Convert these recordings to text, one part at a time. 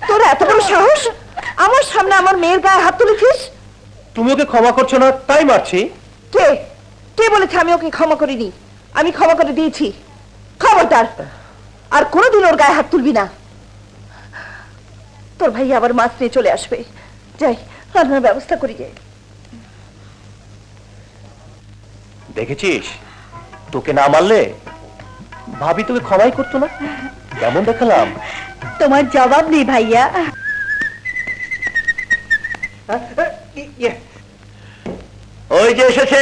তোর এত বড় সাহস, আমার সামনে আমার মেয়ের গায়ে হাত তুলেছিস? তুমি ওকে ক্ষমা করছো না তাই মারছি। কে কে বলেছে আমি ওকে ক্ষমা করিনি? আমি ক্ষমা করে দিয়েছি। খবরদার আর কোনোদিন ওর গায়ে হাত তুলবি না। তোর ভাই আবার মাছ নিয়ে চলে আসবে। যাই রান্নার ব্যবস্থা করি। যাই। দেখেছিস, তোকে না মারলে ভাবি তোকে ক্ষমাই করতো না। কেমন দেখালাম? তোমার জবাব নেই ভাইয়া। ওই যে এসেছে,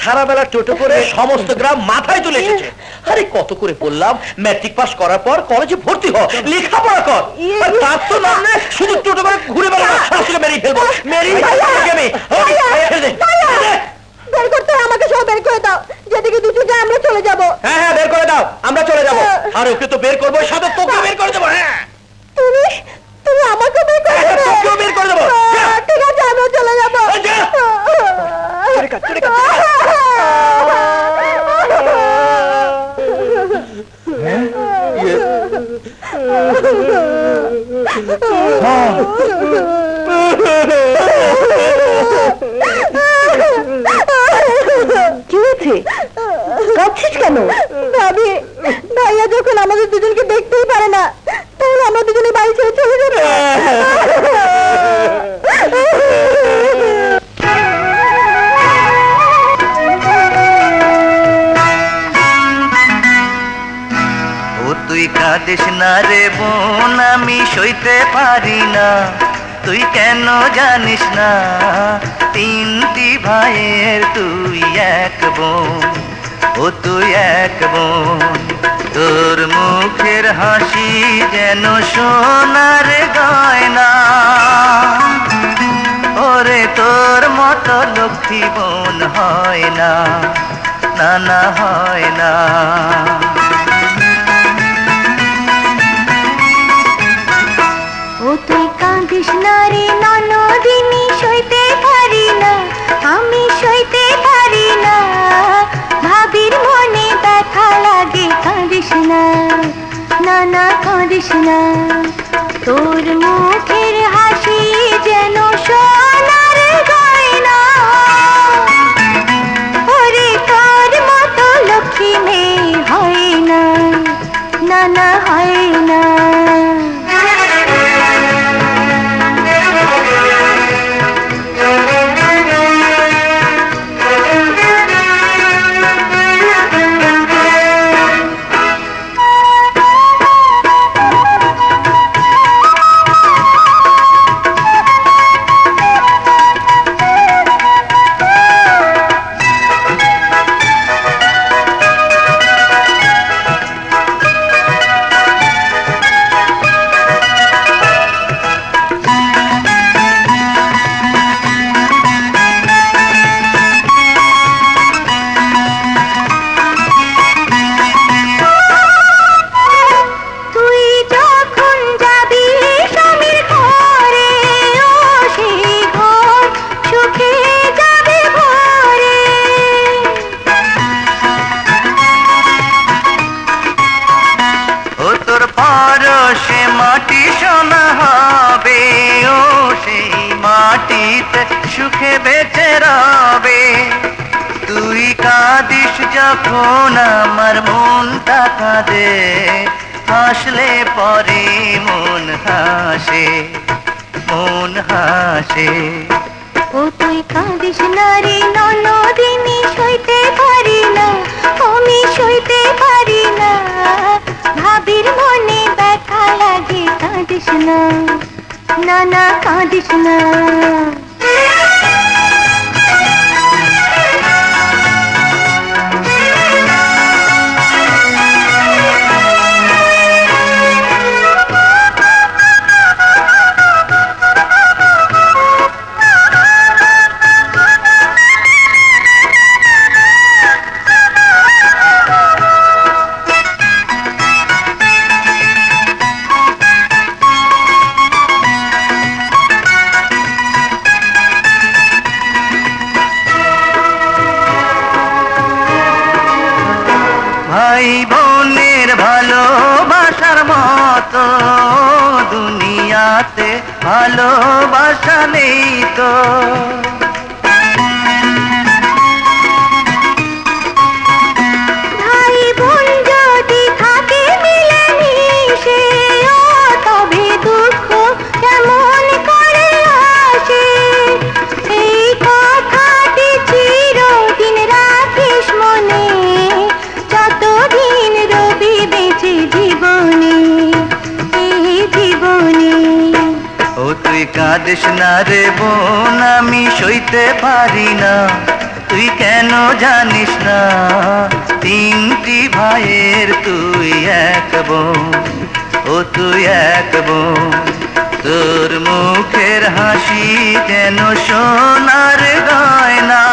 সারা বেলা টোটো করে সমস্ত গ্রাম মাথায় তুলে এসেছে। আরে কত করে বললাম ম্যাট্রিক পাস করার পর কলেজে ভর্তি হ, লেখাপড়া কর। আর তার তো নাম নেই, শুধু টোটো করে ঘুরে বেড়াবো, শাশুকে মেরেই ফেলবো। মেরেই বের করতে আমাকে সব বের করে দাও, যেদিকে দুটো যায় আমরা চলে যাব। হ্যাঁ হ্যাঁ বের করে দাও, আমরা চলে যাব। আর ওকে তো বের করবো, সাথে তোকে বের করে দেবো। হ্যাঁ তুমি তুমি আমাকে বের করে দেবে? তোকেও বের করে দেবো। ঠিক আছে আমরা চলে যাব। কি হয়েছে? কাঁদছিস কেন? ভাবি ভাইয়া যখন আমাদের দুজনকে দেখতেই পারে না, তাহলে আমরা দুজনে বাড়ি ছেড়ে চলে যাবো। ও তুই কাঁদিস না রে বোন, আমি সইতে পারি না। তুই কেন জানিস না, তিনটি ভাইয়ের তুই এক বোন। ও তুই এক বোন, তোর মুখের হাসি যেন সোনার গয়না। ওরে তোর মতো লক্ষ্মী বোন হয় না, না না হয় না। ও তুই কাঁদিস না রে ননদিনী, সইতে পারি না, আমি সইতে পারি না। ভাবির মনে ব্যথা লাগে, কাঁদিস না, না না কাঁদিস না। তোর মুখের হাসি যেন সোনার গয়না। ওরে তোর মতো লক্ষ্মী মেয়ে হয় না, না না হয় না। সুখে বেঁচে রবে। তুই কাঁদিস যখন আমার মনটা কাঁদে, হাসলে পরে মন হাসে, মন হাসে। ও তুই কাঁদিস না রে ননদিনী, সইতে পারি না, আমি সইতে পারি না। ভাবির মনে ব্যথা লাগে, কাঁদিস না, না না কাঁদিস না। হাতে ভালোবাসা নেই তো। ভাই বোন যদি থাকে মিলেমিশে, ও তবে দুঃখ কেমন করে আসে। এই কথাটি চিরদিন রাখিস মনে, যতদিন রবি বেঁচে জীবনে, এই জীবনে। ও তুই কাঁদিস না রে বোন, আমি সইতে পারি না, তুই কেন জানিস না, তিনটি ভাইয়ের তুই এক বোন, ও তুই এক বোন। তোর মুখের হাসি যেন সোনার গয়না,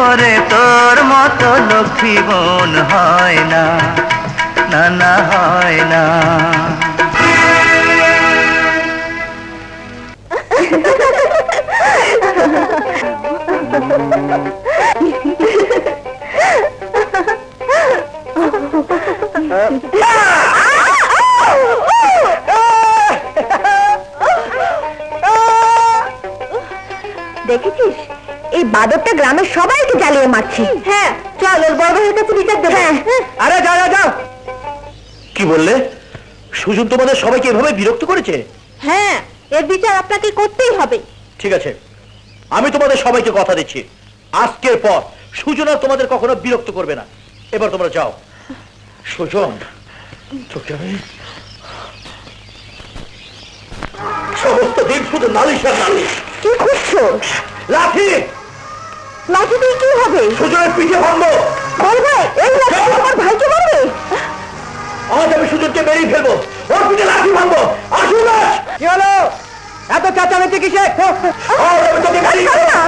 ওরে তোর মতো লক্ষ্মী বোন হয় না, না না হয় না। দেখেছিস এই বাদরটা গ্রামের সবাইকে জ্বালিয়ে মারছি। হ্যাঁ চল ওর বড় ভাইয়ের কাছে বিচার দেবো। আরে যাও যাও যাও। কি বললে? সুজন তোমাদের সবাইকে এভাবে বিরক্ত করেছে? হ্যাঁ এর বিচার আপনাকে করতেই হবে। ঠিক আছে, আমি তোমাদের সবাইকে কথা দিচ্ছি, আজকের পর সুজন আর তোমাদের কখনো বিরক্ত করবে না। এবার তোমরা যাও। সুজন, তোকে আমি সমস্ত দিন শুধু নালিশ আর নালিশ। কি খুঁজছো? লাঠি। লাঠি দিয়ে কি হবে? সুজনের পিঠে ভাঙবো। বলবে এই লাঠি দিয়ে তোমার ভাইকে মারবে? আজ আমি সুজনকে মেরেই ফেলবো, ওর পিঠে লাঠি ভাঙবো। আসুন। কি হলো? এত চাচামেচি কিসে? আমি তোকে মেরেই ফেলবো।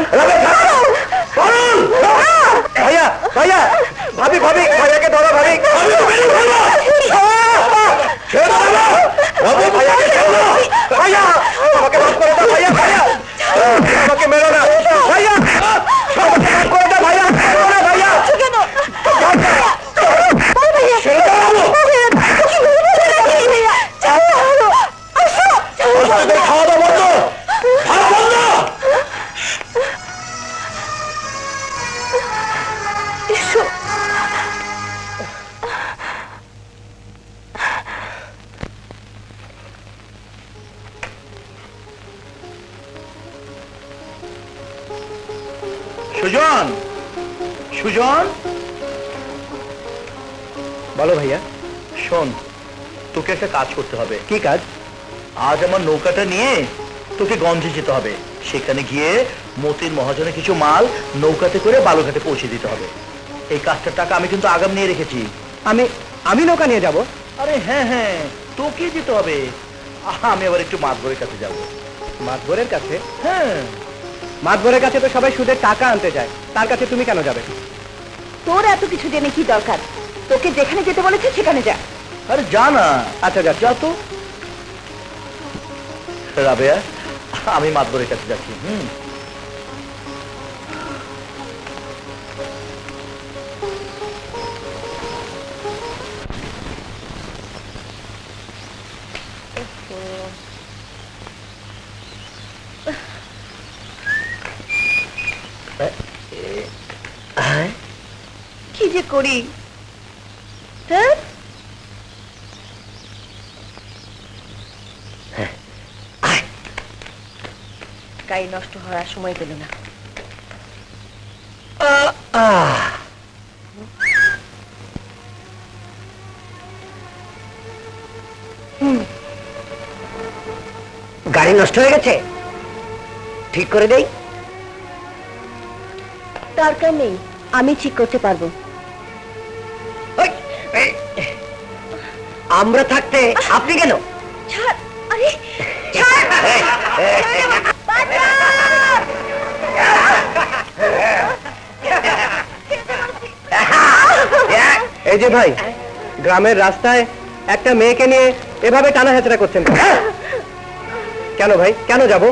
ভাইয়া ভাইয়া, ভাবি ভাবি, ভাইয়াকে ধরো ভাবি। আমি তো মেরেই ফেলবো। ভাইয়াকে ফেলবো। ভাইয়া আমাকে মাফ করে দাও। ভাইয়া ভাইয়া আমাকে মেরো না। ভাইয়া আমাকে মাফ করে দাও। ভাইয়া মেরো না। ভাইয়া কেন? ছেড়ে দাও। খাওয়া দাওয়া বন্ধ, খাওয়া বন্ধ। সুজন, সুজন, বলো ভাইয়া। শোন, তোকে একটা কাজ করতে হবে। কি কাজ? আজ আমার নৌকাটা নিয়ে তোকে গঞ্জে যেতে হবে, সেখানে গিয়ে মতির মহাজনে কিছু মাল নৌকাতে করে বালুঘাটে পৌঁছে দিতে হবে। এই কাজটার টাকা আমি কিন্তু আগাম নিয়ে রেখেছি। আমি নৌকা নিয়ে যাব? আরে হ্যাঁ হ্যাঁ, তোকে যেতে হবে। আমি আবার একটু মাতবরের কাছে যাব। মাতবরের কাছে? হ্যাঁ। মাতবরের কাছে তো সবাই সুদের টাকা আনতে যায়, তার কাছে তুমি কেন যাবে? তোর এত কিছু জেনে কি দরকার? তোকে যেখানে যেতে বলেছে সেখানে যা। আরে যা না। আচ্ছা যা, যা তো। রাবেয়া, আমি মাতবরের কাছে যাচ্ছি। কি যে করি? হ্যাঁ গাড়ি নষ্ট হওয়ার সময় পেল না। গাড়ি নষ্ট হয়ে গেছে, ঠিক করে দেই। দরকার নেই, আমি ঠিক করতে পারবো। আমরা থাকতে আপনি কেন? ছাড়, আরে ছাড়। এই যে ভাই, গ্রামের রাস্তায় একটা মেয়েকে নিয়ে এভাবে টানা হেঁচড়া করছেন কেন ভাই? কেন যাব?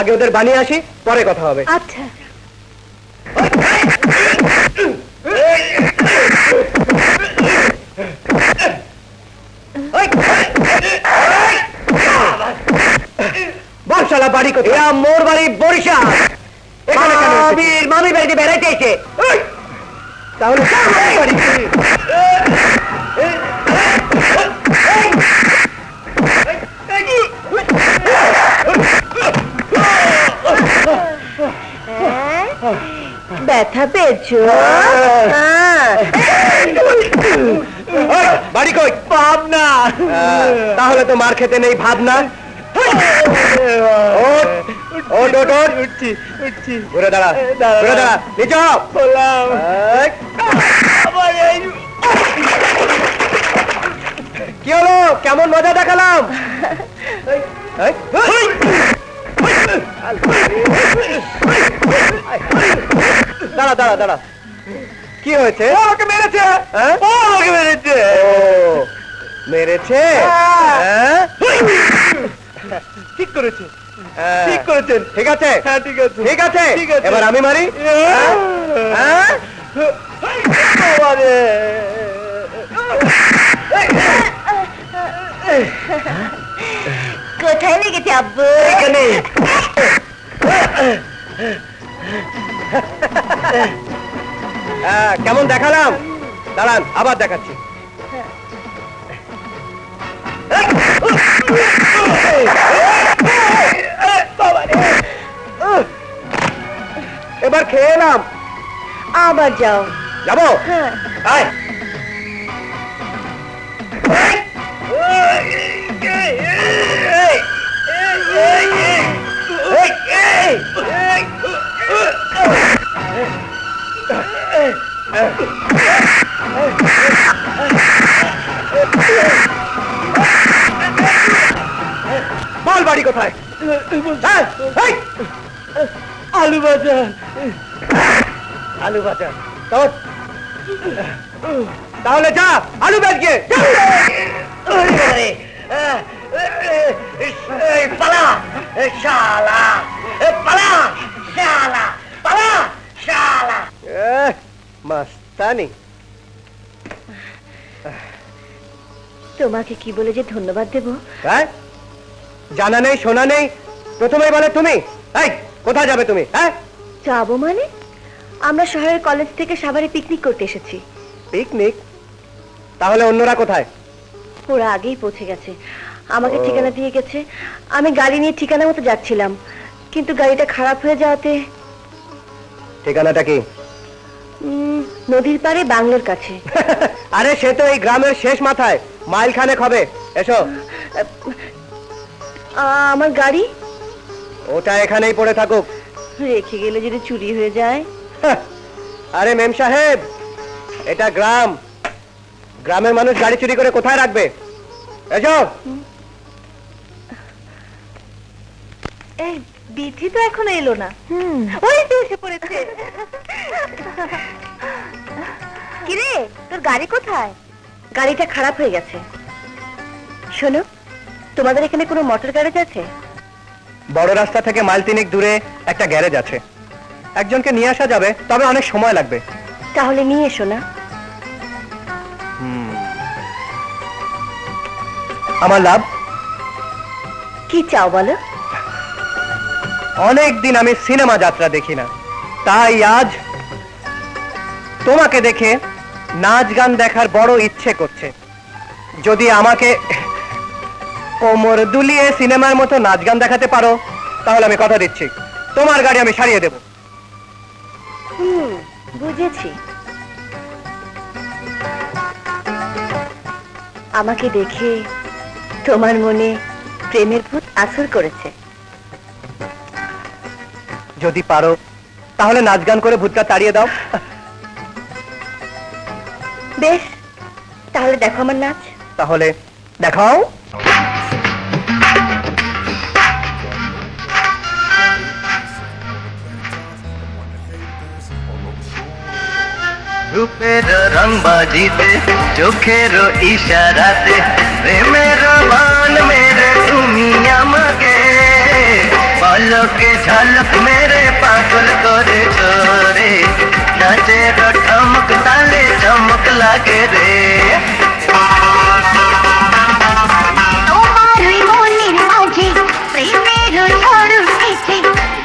আগে ওদের বানিয়ে আসি, পরে কথা হবে। আচ্ছা। বাদশালা বাড়ি কোথায়? মোর বাড়ি বরিশাল। মামি বাড়িতে বেড়াইতে এসে, তাহলে বাড়ি ব্যথা পেয়েছো? বাড়ি কই? ভাবনা। তাহলে তো মার খেতে নেই ভাবনা। উঠছি উঠছি, ঘুরে দাঁড়া, ঘুরে দাঁড়া, নিচে হও। কি হলো, কেমন মজা দেখালাম? দাঁড়া দাঁড়া দাঁড়া, কি হয়েছে? ওকে মেরেছে, ওকে মেরেছে, মেরেছে। ঠিক করেছে, ঠিক করেছেন। ঠিক আছে, হ্যাঁ ঠিক আছে, ঠিক আছে, ঠিক আছে। এবার আমি মারি। কোথায় লেগেছে আব্বু? এখানে। কেমন দেখালাম? দাঁড়ান, আবার দেখাচ্ছি। এবার খেয়ে এলাম, আবার যাও। যাবো? হ্যাঁ। আয়। বল বাড়ি কোথায়? আলু বাজার। আলু বাজার, তাহলে যা আলু বেচ গিয়ে পালা শালা, পালা শালা, পালা শালা। মাস্তানি। তোমাকে কি বলে যে ধন্যবাদ দেব? হ্যাঁ, জানা নেই শোনা নেই, প্রথমেই বলে তুমি। এই, কোথায় যাবে তুমি? হ্যাঁ, যাবো মানে? আমরা শহরের কলেজ থেকে সাভারে পিকনিক করতে এসেছি। পিকনিক? তাহলে অন্যরা কোথায়? ওরা আগেই পৌঁছে গেছে, আমাকে ঠিকানা দিয়ে গেছে। আমি গাড়ি নিয়ে ঠিকানা মতো যাচ্ছিলাম, কিন্তু গাড়িটা খারাপ হয়ে যাওয়াতে। ঠিকানাটা কি? নদীর পাড়ে বাংলোর কাছে। আরে সে তো এই গ্রামের শেষ মাথায়, মাইল খানেক হবে। এসো। আমার গাড়ি? ওটা এখানেই পড়ে থাকুক। রেখে গেলে যদি চুরি হয়ে যায়? আরে মেম সাহেব, এটা গ্রাম, গ্রামের মানুষ গাড়ি চুরি করে কোথায় রাখবে? এসো। এই বিথি তো এখনো এলো না। ওই তো এসে পড়েছে। কিরে, তোর গাড়ি কোথায়? গাড়িটা খারাপ হয়ে গেছে। শোনো, তোমাদের এখানে কোনো মোটর গ্যারেজ আছে? বড় রাস্তা থেকে মাইল তিনেক দূরে একটা গ্যারেজ আছে, একজনকে নিয়ে আসা যাবে, তবে অনেক সময় লাগবে। তাহলে নিয়ে এসো না। আমার লাভ? কি চাও বলো? অনেক দিন আমি সিনেমা যাত্রা দেখি না, তাই আজ তোমাকে দেখে নাচ গান দেখার বড় ইচ্ছে করছে। যদি আমাকে কোমর দুলিয়ে সিনেমার মতো নাচ গান দেখাতে পারো, তাহলে আমি কথা দিচ্ছি, তোমার গাড়ি আমি সারিয়ে দেব। বুঝেছি। আমাকে দেখে তোমার মনে প্রেমের ভূত আসর করেছে। যদি পারো তাহলে নাচ গান করে ভূতটা তাড়িয়ে দাও। বেশ, তাহলে দেখো আমার নাচ। তাহলে দেখাও। রূপের রং বাজিতে, চোখের ইশারাতে, প্রেমের বান মেরে তুমি আমাকে বল পলকে ঝলক মেরে পাগল করে ছোরে নাচের ঠমক তালে চমক লাগে রে তোমার ওই মনের মাঝে প্রেমের ঝড় উঠেছে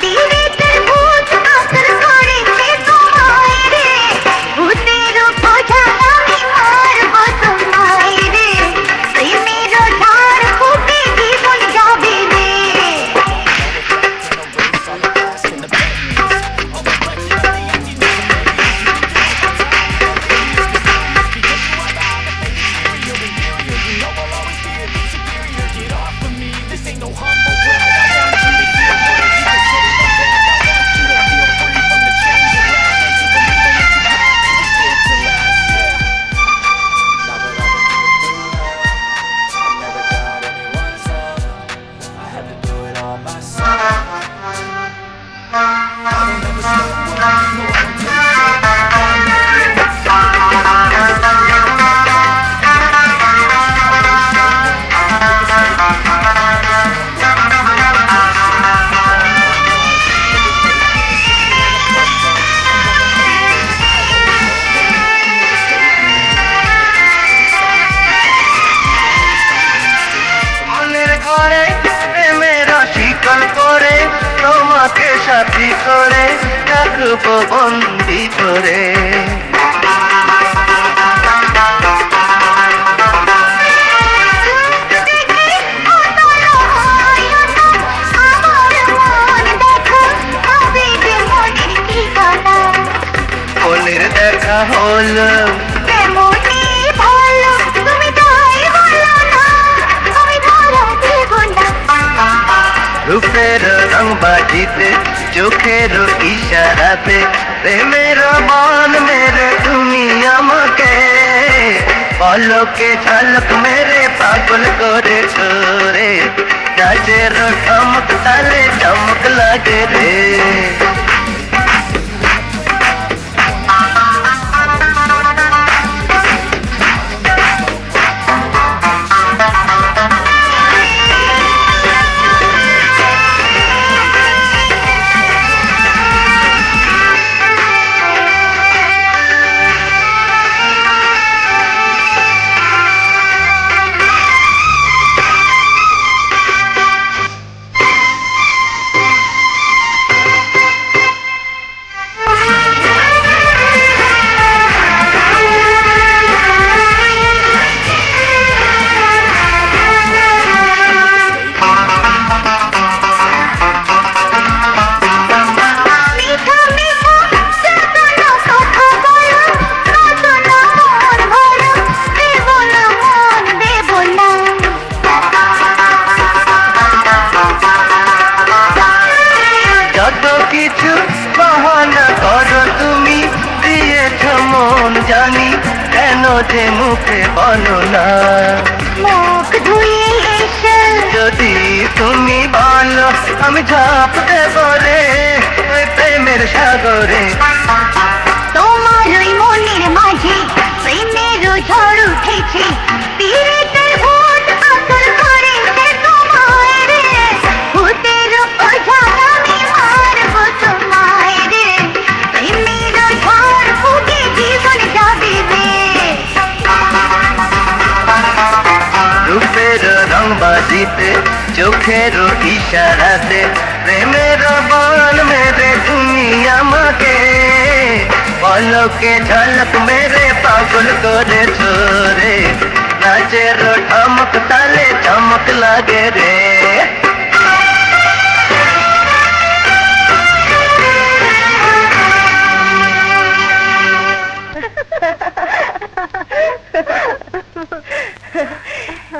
দিনেতে ভূত আসর করেছে তোমায় রে ভূতের বোঝা আমি মারব তোমায় রে প্রেমের ঝড় ফুটে জীবন যাবে রে মনের ঘরে প্রেমের শিকল করে তোমাকে সাথী করে রাখবো বন্দি করে মনের দেখা হলো রূপের রং বাজিতে চোখের ইশারাতে প্রেমের মন মেরে তুমি আমাকে পলকে ঝলক মেরে পাগল করে ছোরে নাচের ঠমক তালে চমক লাগে রে যত কিছু বাহানা করো তুমি দিয়েছ মন জানি কেন যে মুখে বলো না মুখ ধুয়ে এসে যদি তুমি বলো আমি ঝাঁপ দেব রে ওই প্রেমের সাগরে তোমার ওই মনের মাঝে প্রেমের ঝড় উঠেছে পীড়িতের ভূত আসর করেছে তোমায় রে ভূতের বোঝা আমি মারব তোমায় রে প্রেমের ঝড় ফুটে জীবন যাবে রে রূপের রং বাজিতে চোখের ইশারাতে প্রেমের বন মেরে তুমি আমাকে পলকে ঝলক মেরে পাগল করে ছোরে নাচের ঠমক তালে চমক লাগে রে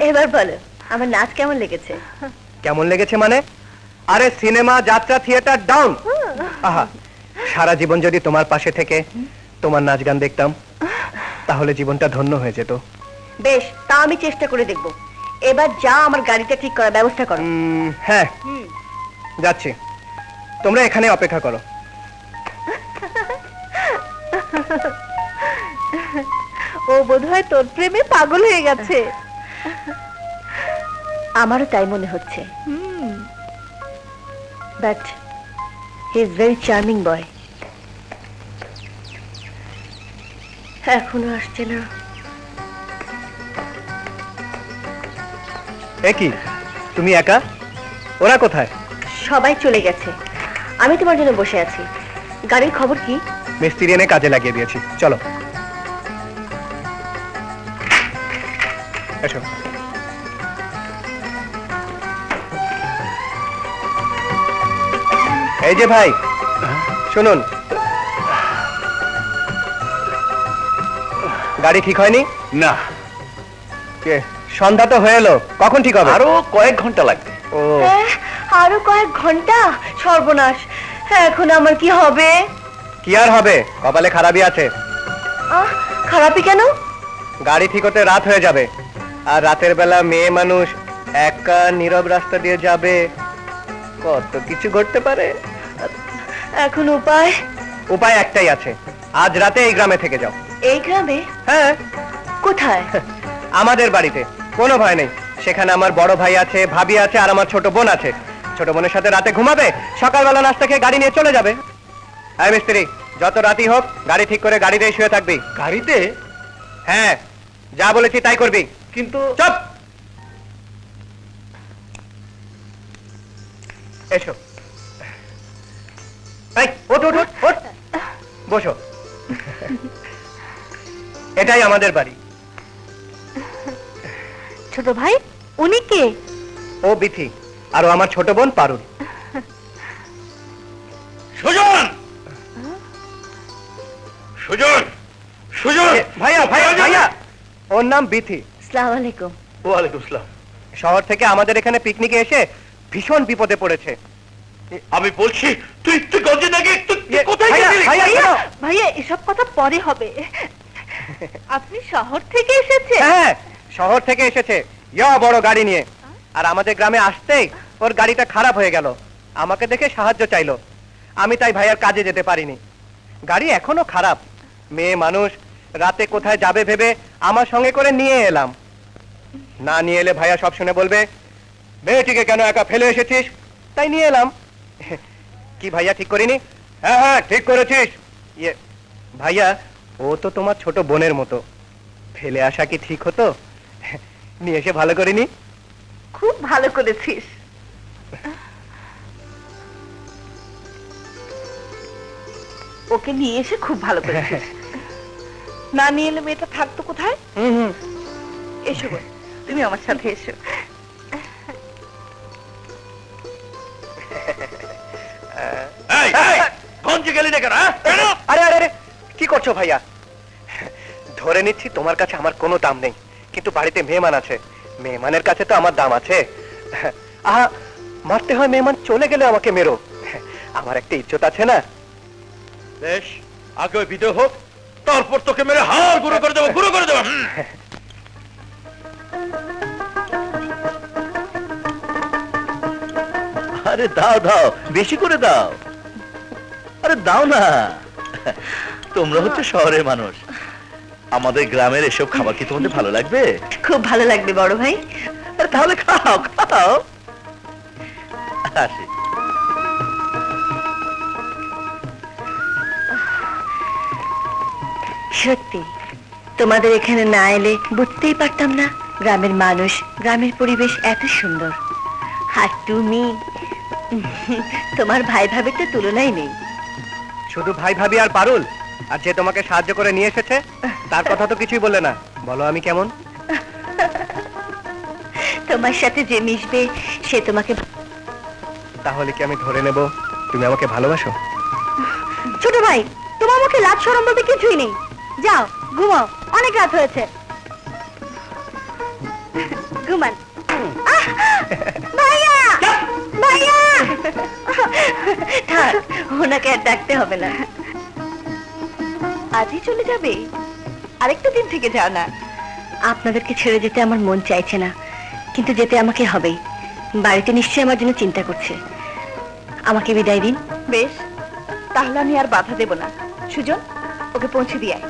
এবার বলো আমার নাচ কেমন লেগেছে? কেমন লেগেছে মানে? আরে সিনেমা যাত্রা থিয়েটার ডাউন। আহা, সারা জীবন যদি তোমার পাশে থেকে তোমার নাচ গান দেখতাম তাহলে জীবনটা ধন্য হয়ে যেত। বেশ, তা আমি চেষ্টা করে দেখব। এবার যা আমার গাড়িটা ঠিক করার ব্যবস্থা করো। হ্যাঁ, যাচ্ছি, তোমরা এখানে অপেক্ষা করো। ও বোধহয় তোর প্রেমে পাগল হয়ে গেছে। আমারও তাই মনে হচ্ছে। But he is very charming boy. এখনো আসছে না। এ কি, তুমি একা? ওরা কোথায়? সবাই চলে গেছে, আমি তোমার জন্য বসে আছি। গাড়ির খবর কি? মিস্ত্রি এনে কাজে লাগিয়ে দিয়েছি, চলো এসো। এই যে ভাই, শুনুন, গাড়ি ঠিক হয়নি? না, কে, সন্ধ্যা তো হয়ে এলো, কখন ঠিক হবে? আরো কয়েক ঘন্টা লাগবে। ও, আরো কয়েক ঘন্টা? সর্বনাশ, এখন আমার কি হবে? কি আর হবে, কপালে খারাপই আছে। খারাপই কেন? গাড়ি ঠিক হতে রাত হয়ে যাবে, আর রাতের বেলা মেয়ে মানুষ একা নীরব রাস্তা দিয়ে যাবে, কত কিছু ঘটতে পারে। এখন উপায়? উপায় একটাই আছে, আজ রাতে এই গ্রামে থেকে যাও। এই গ্রামে? হ্যাঁ, কোথায়? আমাদের বাড়িতে, কোনো ভয় নেই। সেখানে আমার বড় ভাই আছে, ভাবি আছে, আর আমার ছোট বোন আছে। ছোট বোনের সাথে রাতে ঘুমাবে, সকালবেলা নাস্তা খেয়ে গাড়ি নিয়ে চলে যাবে। হ্যাঁ মিস্ত্রি, যত রাতই হোক গাড়ি ঠিক করে গাড়িতেই শুয়ে থাকবি। গাড়িতে? হ্যাঁ, যা বলেছি তাই করবি। কিন্তু চুপ, এসো। এই, ওঠ ওঠ ওঠ, ওঠ, বসো। এটাই আমাদের বাড়ি। ছোট ভাই, উনি কে? ও বিথি, আর ও আমার ছোট বোন পারুল। সুজন, সুজন, সুজন! ভাইয়া ভাইয়া ভাইয়া, ওর নাম বিথি। আসসালামু আলাইকুম। ওয়ালাইকুম আসসালাম। শহর থেকে আমাদের এখানে পিকনিকে এসে ভীষণ বিপদে পড়েছে। আমি বলছি, তুই তুই গঞ্জে নাকি তুই কোথায় ভাইয়া, গেলি? ভাইয়া, ভাইয়া, শোনো। ভাইয়া, এসব কথা পরে হবে। আপনি শহর থেকে এসেছেন? হ্যাঁ, শহর থেকে এসেছে, ইয়া বড় গাড়ি নিয়ে। আর আমাদের গ্রামে আসতেই ওর গাড়িটা খারাপ হয়ে গেল, আমাকে দেখে সাহায্য চাইলো। আমি তাই ভাইয়ার কাজে যেতে পারিনি। গাড়ি এখনো খারাপ, মেয়ে মানুষ রাতে কোথায় যাবে ভেবে আমার সঙ্গে করে নিয়ে এলাম। না নিয়ে এলে ভাইয়া সব শুনে বলবে, মেয়েটিকে কেন একা ফেলে এসেছিস, তাই নিয়ে এলাম। কি ভাইয়া ঠিক করিনি? হ্যাঁ হ্যাঁ, ঠিক করেছিস। ইয়ে ভাইয়া, ও তো তোমার ছোট বোনের মতো, ফেলে আসা কি ঠিক হতো? নিয়ে এসে ভালো করিনি? খুব ভালো করেছিস। ওকে নিয়ে এসে খুব ভালো করেছিস। না নিয়ে এলে মেয়েটা থাকতো কোথায়? হুম হুম। এসো গো, তুমি আমার সাথে এসো। এই, এই, গঞ্জে গেলি না কেন? কেন? আরে আরে আরে, কি করছো ভাইয়া? ধরে নিচ্ছি তোমার কাছে আমার কোনো দাম নেই, কিন্তু বাড়িতে মেহমান আছে, মেহমানের কাছে তো আমার দাম আছে। আহা, মারতে হয় মেহমান চলে গেলে আমাকে মেরো, আমার একটা ইজ্জত আছে না? বেশ, আগে ওই বিদেয় হোক, তারপর তোকে মেরে হাড় গুঁড়ো করে দেবো, গুঁড়ো করে দেবো। আরে দাও দাও, বেশি করে দাও। আরে দাও না, তোমরা হচ্ছে শহরের মানুষ, আমাদের গ্রামের এসব খাবার কি তোমাদের ভালো লাগবে? খুব ভালো লাগবে বড় ভাই। আরে তাহলে খাও খাও। আসি। সত্যি, তোমাদের এখানে না এলে বুঝতেই পারতাম না গ্রামের মানুষ, গ্রামের পরিবেশ এত সুন্দর। আর তুমি, তোমার ভাই ভাবির তো তুলনাই নেই। শুধু ভাই ভাবি আর পারুল, আর যে তোমাকে সাহায্য করে নিয়ে এসেছে তার কথা তো কিছুই বললে না। বলো আমি কেমন? তোমার সাথে যে মিশবে সে তোমাকে। তাহলে কি আমি ধরে নেব তুমি আমাকে ভালোবাসো? ছোট ভাই, তোমার মুখে লাজ শরম বলতে কিছুই নেই। যাও ঘুমাও, অনেক রাত হয়েছে। ঘুমান। আহ! ভাইয়া, ভাইয়া! থাক, ওনাকে আর ডাকতে হবে না। আজই চলে যাবে? আরেকটা দিন থেকে যাও না। আপনাদেরকে ছেড়ে যেতে আমার মন চাইছে না, কিন্তু যেতে আমাকে হবেই। বাড়িতে নিশ্চয়ই আমার জন্য চিন্তা করছে। আমাকে বিদায় দিন। বেশ, তাহলে আমি আর বাধা দেব না। সুজন, ওকে পৌঁছে দিয়ে আয়।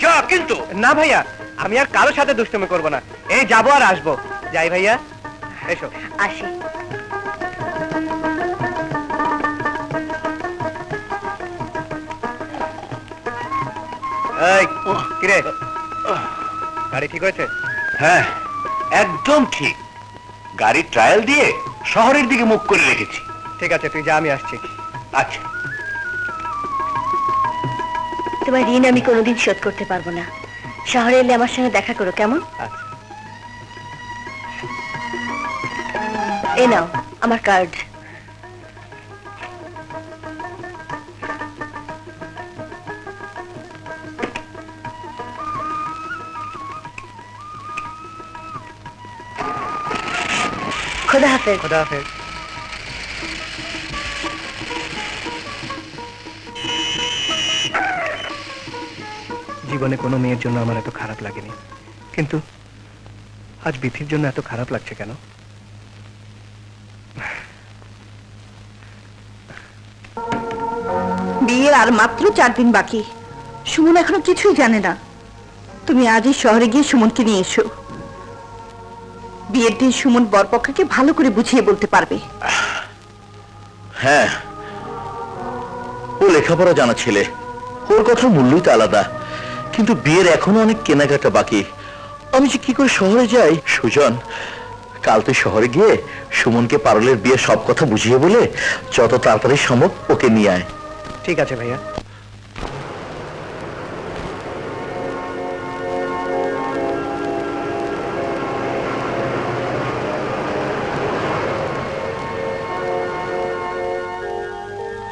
যা কিন্তু। না ভাইয়া, আমি আর কারোর সাথে দুষ্টুমি করবো না, এই যাবো আর আসবো। যাই ভাইয়া। এসো। আসি। এই কিরে, গাড়ি ঠিক হয়েছে? হ্যাঁ, একদম ঠিক। গাড়ি ট্রায়াল দিয়ে শহরের দিকে মুখ করে রেখেছি। ঠিক আছে, তুই যা, আমি আসছি। আচ্ছা, তোমার ঋণ আমি কোনোদিন শোধ করতে পারবো না। শহরে এলে আমার সঙ্গে দেখা করো, কেমন? আচ্ছা। এ নাও আমার কার্ড। খোদা হাফেজ। খোদা হাফেজ। জীবনে কোনো মেয়ের জন্য আমার এত খারাপ লাগেনি, কিন্তু আজ বিথির জন্য এত খারাপ লাগছে কেন? বিয়ের আর মাত্র 4 দিন বাকি। সুমন এখনো কিছুই জানে না। তুমি আজই শহরে গিয়ে সুমনকে নিয়ে এসো। বিয়ের দিন সুমন বরপক্ষকে ভালো করে বুঝিয়ে বলতে পারবে। হ্যাঁ, ও লেখাপড়া জানা ছেলে, ওর কথার মূল্যই তো আলাদা। কিন্তু বিয়ের এখনো অনেক কেনাকাটা বাকি। আমি যে কি করে শহরে যাই? সুজন, কাল তুই শহরে গিয়ে সুমনকে পারুলের বিয়ে সব কথা বুঝিয়ে বলে যত তাড়াতাড়ি সম্ভব ওকে নিয়ে আয়। ঠিক আছে ভাইয়া।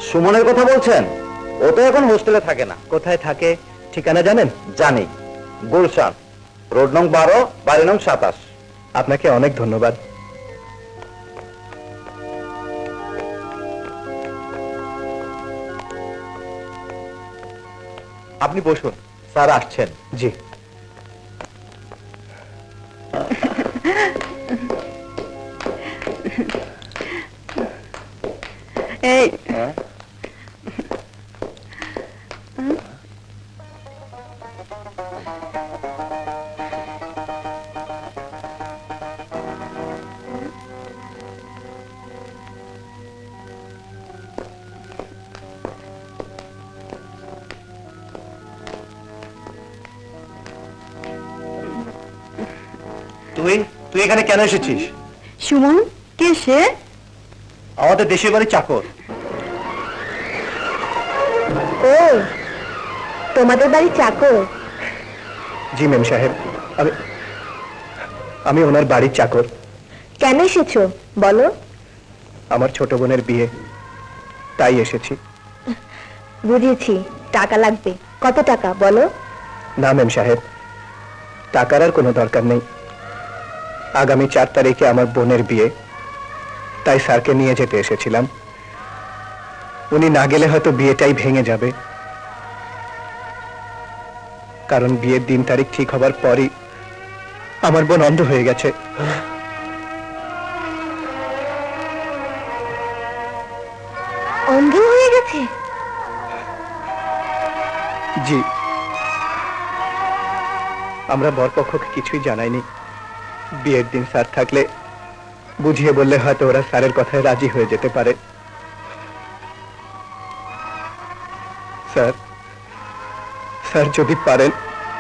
সুমনের কথা বলছেন? ও তো এখন হোস্টেলে থাকে না। কোথায় থাকে ঠিকানা জানেন? জানি, গুলশান, রোড নং 12, বাড়ি নং 27। আপনাকে অনেক ধন্যবাদ। আপনি বসুন, স্যার আসছেন। জি। এই তুই তুই এখানে কেন এসেছিস? সুমন কে সে? আমাদের দেশের বাড়ি চাকর। ও, তোমাদের বাড়ি চাকর? জি মেম সাহেব, আমি আমি ওনার বাড়ির চাকর। কেন এসেছো বলো? আমার ছোট বোনের বিয়ে, তাই এসেছি। বুঝেছি, টাকা লাগবে। কত টাকা বলো? না মেম সাহেব, টাকার আর কোনো দরকার নেই। আগামী 4 তারিখে আমার বোনের বিয়ে, তাই স্যারকে নিয়ে যেতে এসেছিলাম। উনি না গেলে হয়তো বিয়েটাই ভেঙে যাবে, কারণ বিয়ের দিন তারিখ ঠিক হবার পরই আমার বোন অন্ধ হয়ে গেছে। অন্ধ হয়ে গেছে? জি, আমরা বরপক্ষকে কিছুই জানাইনি। বিয়ের দিন স্যার থাকলে বুঝিয়ে বললে হয়তো ওরা স্যারের কথায় রাজি হয়ে যেতে পারে। স্যার, স্যার যদি পারেন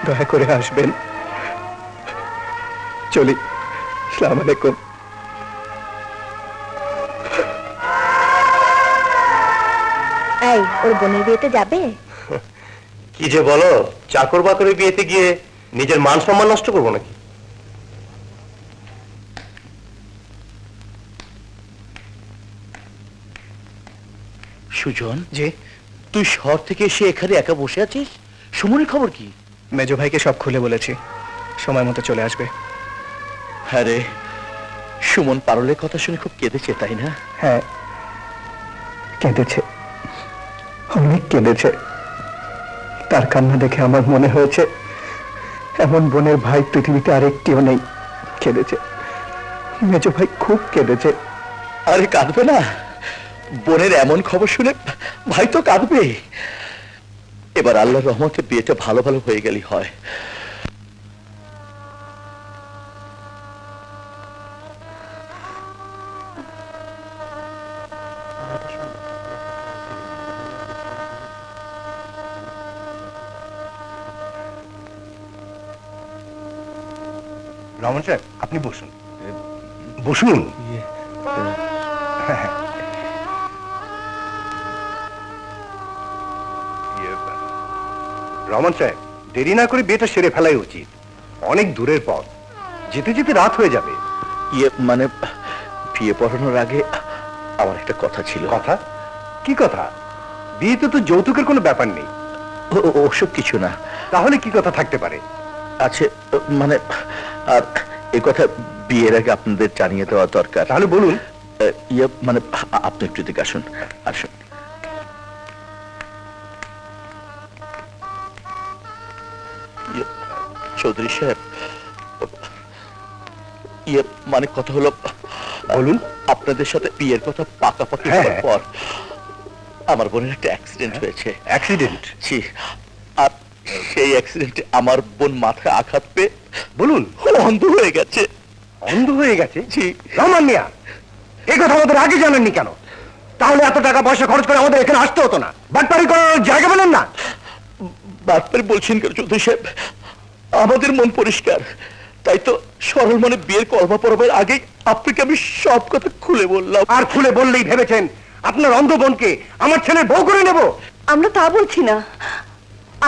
দয়া করে আসবেন। চলি, আসসালামু আলাইকুম। এই, ওর বোনের বিয়েতে যাবে? কি যে বলো, চাকর বাকরের বিয়েতে গিয়ে নিজের মান সম্মান নষ্ট করবো নাকি? সুজন, জি। তুই শহর থেকে এসে এখানে একা বসে আছিস? সুমনের খবর কি? মেজো ভাইকে সব খুলে বলেছি, সময় মতো চলে আসবে। হ্যাঁ রে, সুমন পারুলের কথা শুনে খুব কেঁদেছে, তাই না? হ্যাঁ, কেঁদেছে, অনেক কেঁদেছে। তার কান্না দেখে আমার মনে হয়েছে এমন বোনের ভাই পৃথিবীতে আরেকটিও নেই। কেঁদেছে, মেজো ভাই খুব কেঁদেছে। আরে কাঁদবে না? বোনের এমন খবর শুনে ভাই তো কাঁদবে। এবার আল্লাহর রহমতে বিয়েটা ভালো ভালো হয়ে গেলেই হয়। রমন সাহেব, আপনি বসুন, বসুন। রমন সাহেব, দেরি না করে বিয়েটা সেরে ফেলাই উচিত। অনেক দূরের পথ, যেতে যেতে রাত হয়ে যাবে। মানে বিয়ে পড়ানোর আগে আমার একটা কথা ছিল। কথা? কি কথা? বিয়েতে তো যৌতুকের কোনো ব্যাপার নেই। ওসব কিছু না। তাহলে কি কথা থাকতে পারে? আছে, মানে আর এ কথা বিয়ের আগে আপনাদের জানিয়ে দেওয়া দরকার। তাহলে বলুন। মানে আপনি একটু দিকে আসুন, আসুন। চৌধুরী সাহেব, মানে কথা হলো, বলুন। আপনাদের সাথে বিয়ের কথা পাকাপাকি হ্যাঁ। হওয়ার পর আমার বোনের একটা অ্যাক্সিডেন্ট হয়েছে। অ্যাক্সিডেন্ট? জি, আর সেই অ্যাক্সিডেন্টে আমার বোন মাথায় আঘাত পেয়ে, বলুন, অন্ধ হয়ে গেছে। অন্ধ হয়ে গেছে? জি। রহমান মিয়া, এই কথা আমাদের আগে জানেননি কেন? তাহলে এত টাকা পয়সা খরচ করে আমাদের এখানে আসতে হতো না। বাটপারি করার জায়গা বলেন না। বাটপারি বলছেন কেন চৌধুরী সাহেব? আমাদের মন পরিষ্কার, তাই তো সরল মনে বিয়ের কলমা পড়াবার আগেই আপনাকে আমি সব কথা খুলে বললাম। আর খুলে বললেই ভেবেছেন আপনার অন্ধ বোনকে আমার ছেলের বউ করে নেব? আমরা তা বলছি না,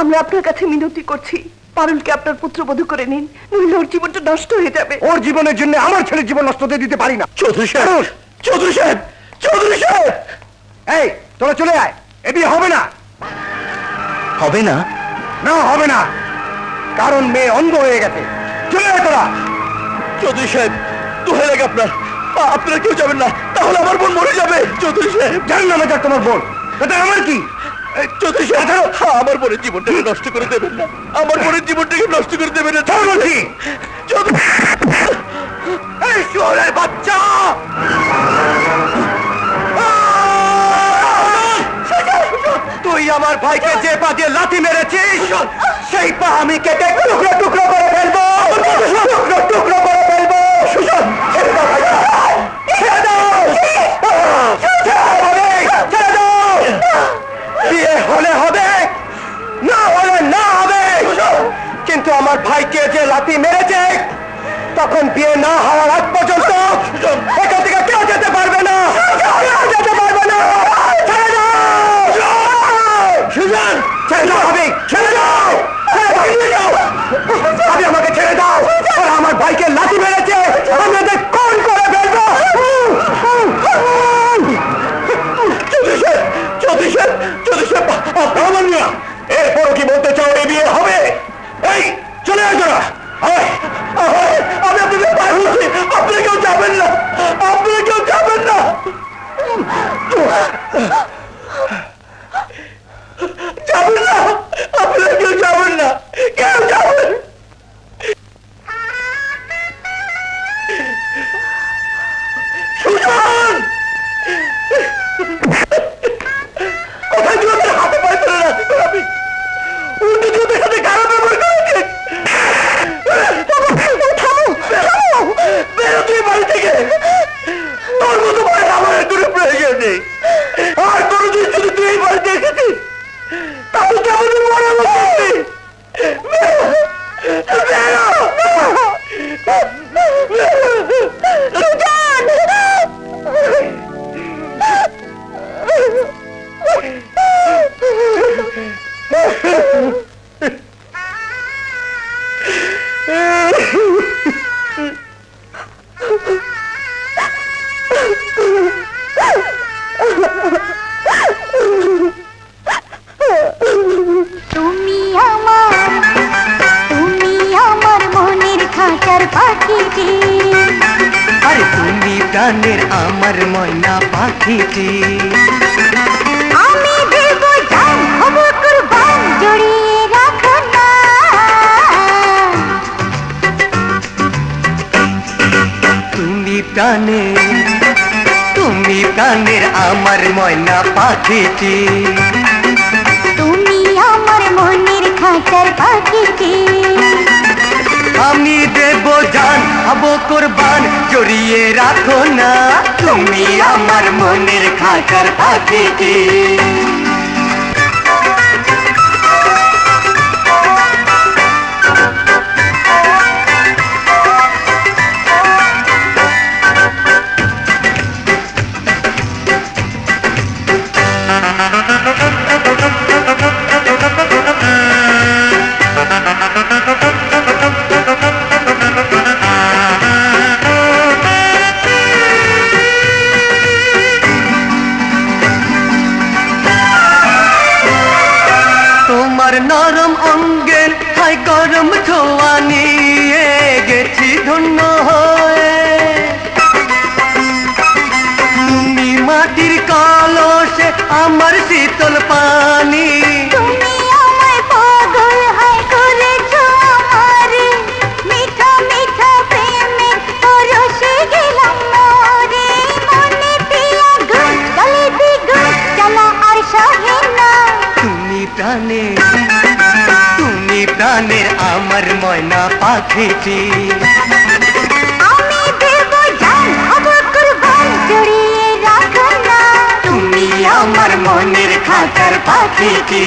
আমরা আপনার কাছে মিনতি করছি, পারুলকে আপনার পুত্রবধূ করে নিন, নইলে ওর জীবনটা নষ্ট হয়ে যাবে। ওর জীবনের জন্য আমার ছেলের জীবন নষ্ট হতে দিতে পারি না। চৌধুরী সাহেব, চৌধুরী সাহেব, চৌধুরী সাহেব! এই, তোরা চলে আয়, এ বিয়ে হবে না। হবে না? না, হবে না, কারণ মেয়ে অন্ধ হয়ে গেছে। চলে আয় তোরা। চৌধুরী সাহেব, দোহাই লাগে আপনার, আপনারা কেউ যাবেন না, তাহলে আমার বোন মরে যাবে। চৌধুরী সাহেব, জানেন না যাক তোমার বোন, তাতে আমার কি? চৌধুরী সাহেব, আমার বোনের জীবনটাকে নষ্ট করে দেবেন না, আমার বোনের জীবনটাকে নষ্ট করে দেবেন না। চল বলছি। চৌধুরী, এই শুয়োরের বাচ্চা! তুই আমার ভাইকে যে পা দিয়ে লাথি মেরেছিস, সেই পা আমি কেটে টুকরো টুকরো করে ফেলবো, টুকরো টুকরো করে ফেলবো। ছেড়ে দাও ভাইয়া, ছেড়ে দাও, ছেড়ে দাও। বিয়ে হলে হবে, না হলে না হবে, কিন্তু আমার ভাইকে যে লাথি মেরেছে, তখন বিয়ে না হওয়ার আগ পর্যন্ত এখান থেকে কেউ যেতে পারবে না, কেউ যেতে পারবে না। ছেড়ে দাও, সুজন, ছেড়ে দাও, ভাবি, ছেড়ে দাও, ছেড়ে দাও, ভাবি, আমাকে ছেড়ে দাও। ওরা আমার ভাইকে লাথি মেরেছে, আমি ওদের খুন করে ফেলবো। চৌধুরী সাহেব, চৌধুরী সাহেব, চৌধুরী সাহেব, রহমান মিয়া, এরপরও কি বলতে চাও এই বিয়ে হবে? এই, চলে আয় তোরা। আমি আপনাদের পায়ে বলছি, আপনারা কেউ যাবেন না, আপনারা কেউ যাবেন না, যাবেন না, আপনারা কেউ যাবেন না, কেউ যাবেন। সুজন! কোথায় তুই ওদের হাতে পায়ে ধরে রাখতে পারবি? উল্টো তুই ওদের সাথে খারাপ ব্যবহার করেছিস। বেরো তুই বাড়ি থেকে, তোর মতো ভাই আমার কোনো প্রয়োজন নেই। আর কোনোদিন যদি তুই এই বাড়িতে এসেছিস, তাহলে তো আমাদের মনে বলছিস। তুমি আমার মনের খাঁচার পাখিটি, আরে তুমি প্রাণের আমার ময়না পাখিটি। আমি দেব জান, হব কুরবান, জড়িয়ে রাখো না। তুমি প্রাণের আমার ময়না পাখিটি। তুমি আমার মনের খাঁচার পাখিটি, আমি দেব জান, হব কুরবান, জড়িয়ে রাখো না। তুমি আমার মনের খাঁচার পাখিটি। নরম অঙ্গের হায় গরম ছোঁয়া নিয়ে গেছি ধন্য হয়ে তুমি মাটির কলসে আমার শীতল পানি তুমি আমায় পাগল হায় করেছো আমারে মিঠা মিঠা প্রেমে পরশে গেলাম মরে মনেতে আগুন গলেতে গুণ জ্বালা আর সহে না তুমি প্রাণের আমার ময়না পাখিটি আমি দেব জান হব কুরবান জড়িয়ে রাখো না তুমি আমার মনের খাঁচার পাখিটি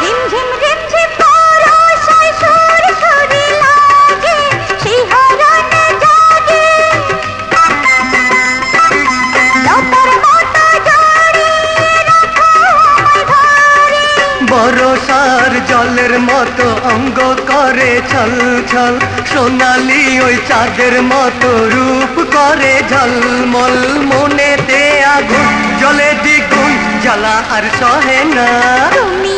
রিমঝিম রিমঝিম পরশায় সুর সুরে লাগে শিহরণে জাগে লতার মতো জড়িয়ে রাখো আমায় ধরে বরসার জলের মতো অঙ্গ করে ছল ছল সোনালি ওই চাঁদের মতো রূপ করে ঝলমল মনেতে আগুন জলে দ্বিগুণ জ্বালা আর সহে না তুমি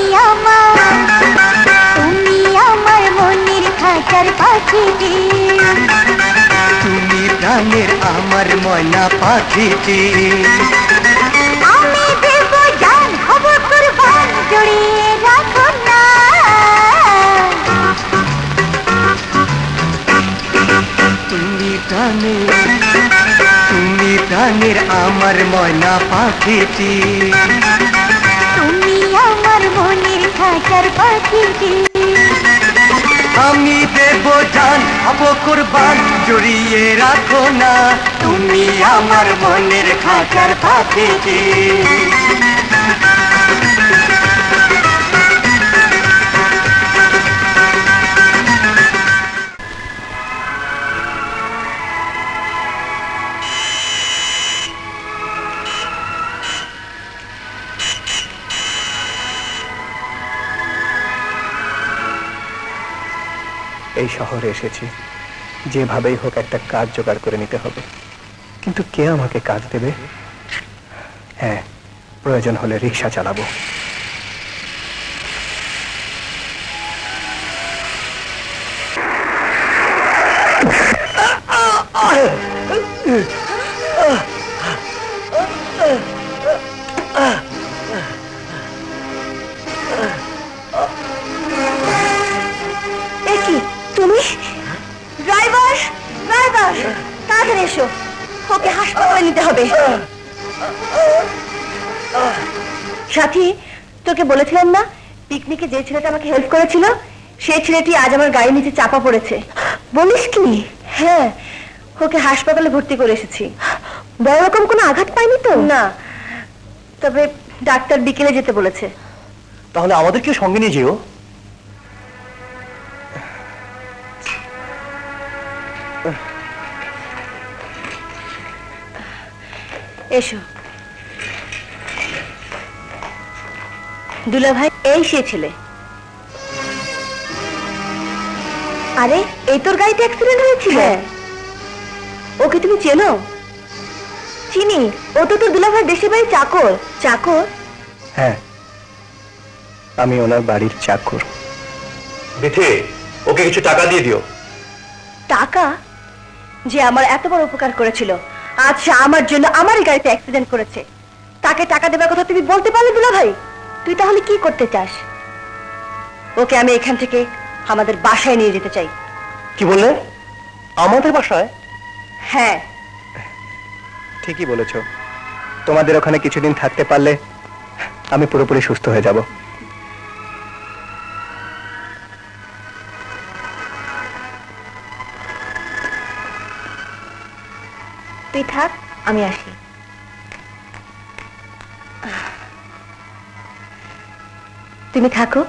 আমার মনের খাঁচার পাখিটি তুমি প্রাণের আমার ময়না পাখিটি আমি দেব জান হব কুরবান জড়িয়ে রাখো না তুমি প্রাণের আমার ময়না পাখিটি তুমি আমার মনের খাঁচার পাখিটি আমি দেব জান হব কুরবান জড়িয়ে রাখো না তুমি আমার মনের খাঁচার পাখিটি এই শহরে এসেছি, যেভাবেই হোক একটা কাজ জোগাড় করে নিতে হবে। কিন্তু কে আমাকে কাজ দেবে? হ্যাঁ, প্রয়োজন হলে রিক্সা চালাবো। এ কি তুমি? ড্রাইভার, ড্রাইভার, তাড়াতাড়ি এসো, ওকে হাসপাতালে নিতে হবে। সাথী, তোকে বলেছিলাম না পিকনিকে যে ছেলেটা আমাকে হেল্প করেছিল সেই ছেলেটি আজ আমার গাড়ির নিচে চাপা পড়েছে। বলিস কি? হ্যাঁ, ওকে হাসপাতালে ভর্তি করে এসেছি। বড় রকম কোনো আঘাত পাইনি তো? না, তবে ডাক্তার বিকেলে যেতে বলেছে। তাহলে আমাদেরকে সঙ্গে নিয়ে যেও। এসো। দুলা ভাই, এই সে ছেলে। আরে, এই তোর গাড়িতে অ্যাক্সিডেন্ট হয়েছিল? ওকে তুমি চেনো? চিনি, ও তো তোর দুলা ভাই দেশের বাড়ি চাকর। চাকর? হ্যাঁ, আমি ওনার বাড়ির চাকর। বিথি, ওকে কিছু টাকা দিয়ে দিও। টাকা? যে আমার এত বড় উপকার করেছিল, আজ সে আমার জন্য আমারই গাড়িতে অ্যাক্সিডেন্ট করেছে। তাকে টাকা দেবার কথা তুমি বলতে পারলে দুলা ভাই? তুই তাহলে কি করতে চাস? ওকে আমি এখান থেকে আমাদের বাসায় নিয়ে যেতে চাই। কি বললে? আমাদের বাসায়? হ্যাঁ। ঠিকই বলেছ, তোমাদের ওখানে কিছুদিন থাকতে পারলে আমি পুরোপুরি সুস্থ হয়ে যাব। তুই থাক, আমি আসি। তুমি থাকো,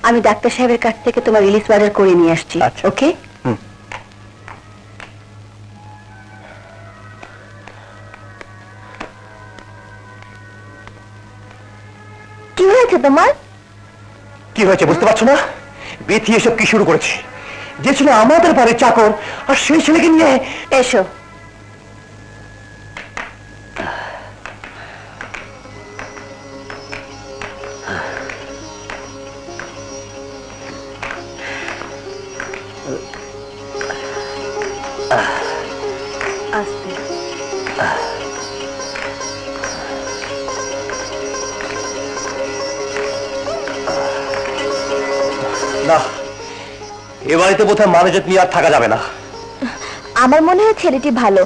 আমি ডাক্তার সাহেবের কাছ থেকে তোমার রিলিজ বাজার করে নিয়ে আসছি। আচ্ছা। ওকে? কি হয়েছে তোমার? কি হয়েছে বুঝতে পারছো না? বিথি এসব কি শুরু করেছে? যে ছিল আমাদের বাড়ির চাকর, আর সেই ছেলেকে নিয়ে। এসো। আস্তে। না, এ বাড়িতে বোধহয় মানুষের নিয়ে আর থাকা যাবে না। আমার মনে হয় ছেলেটি ভালো,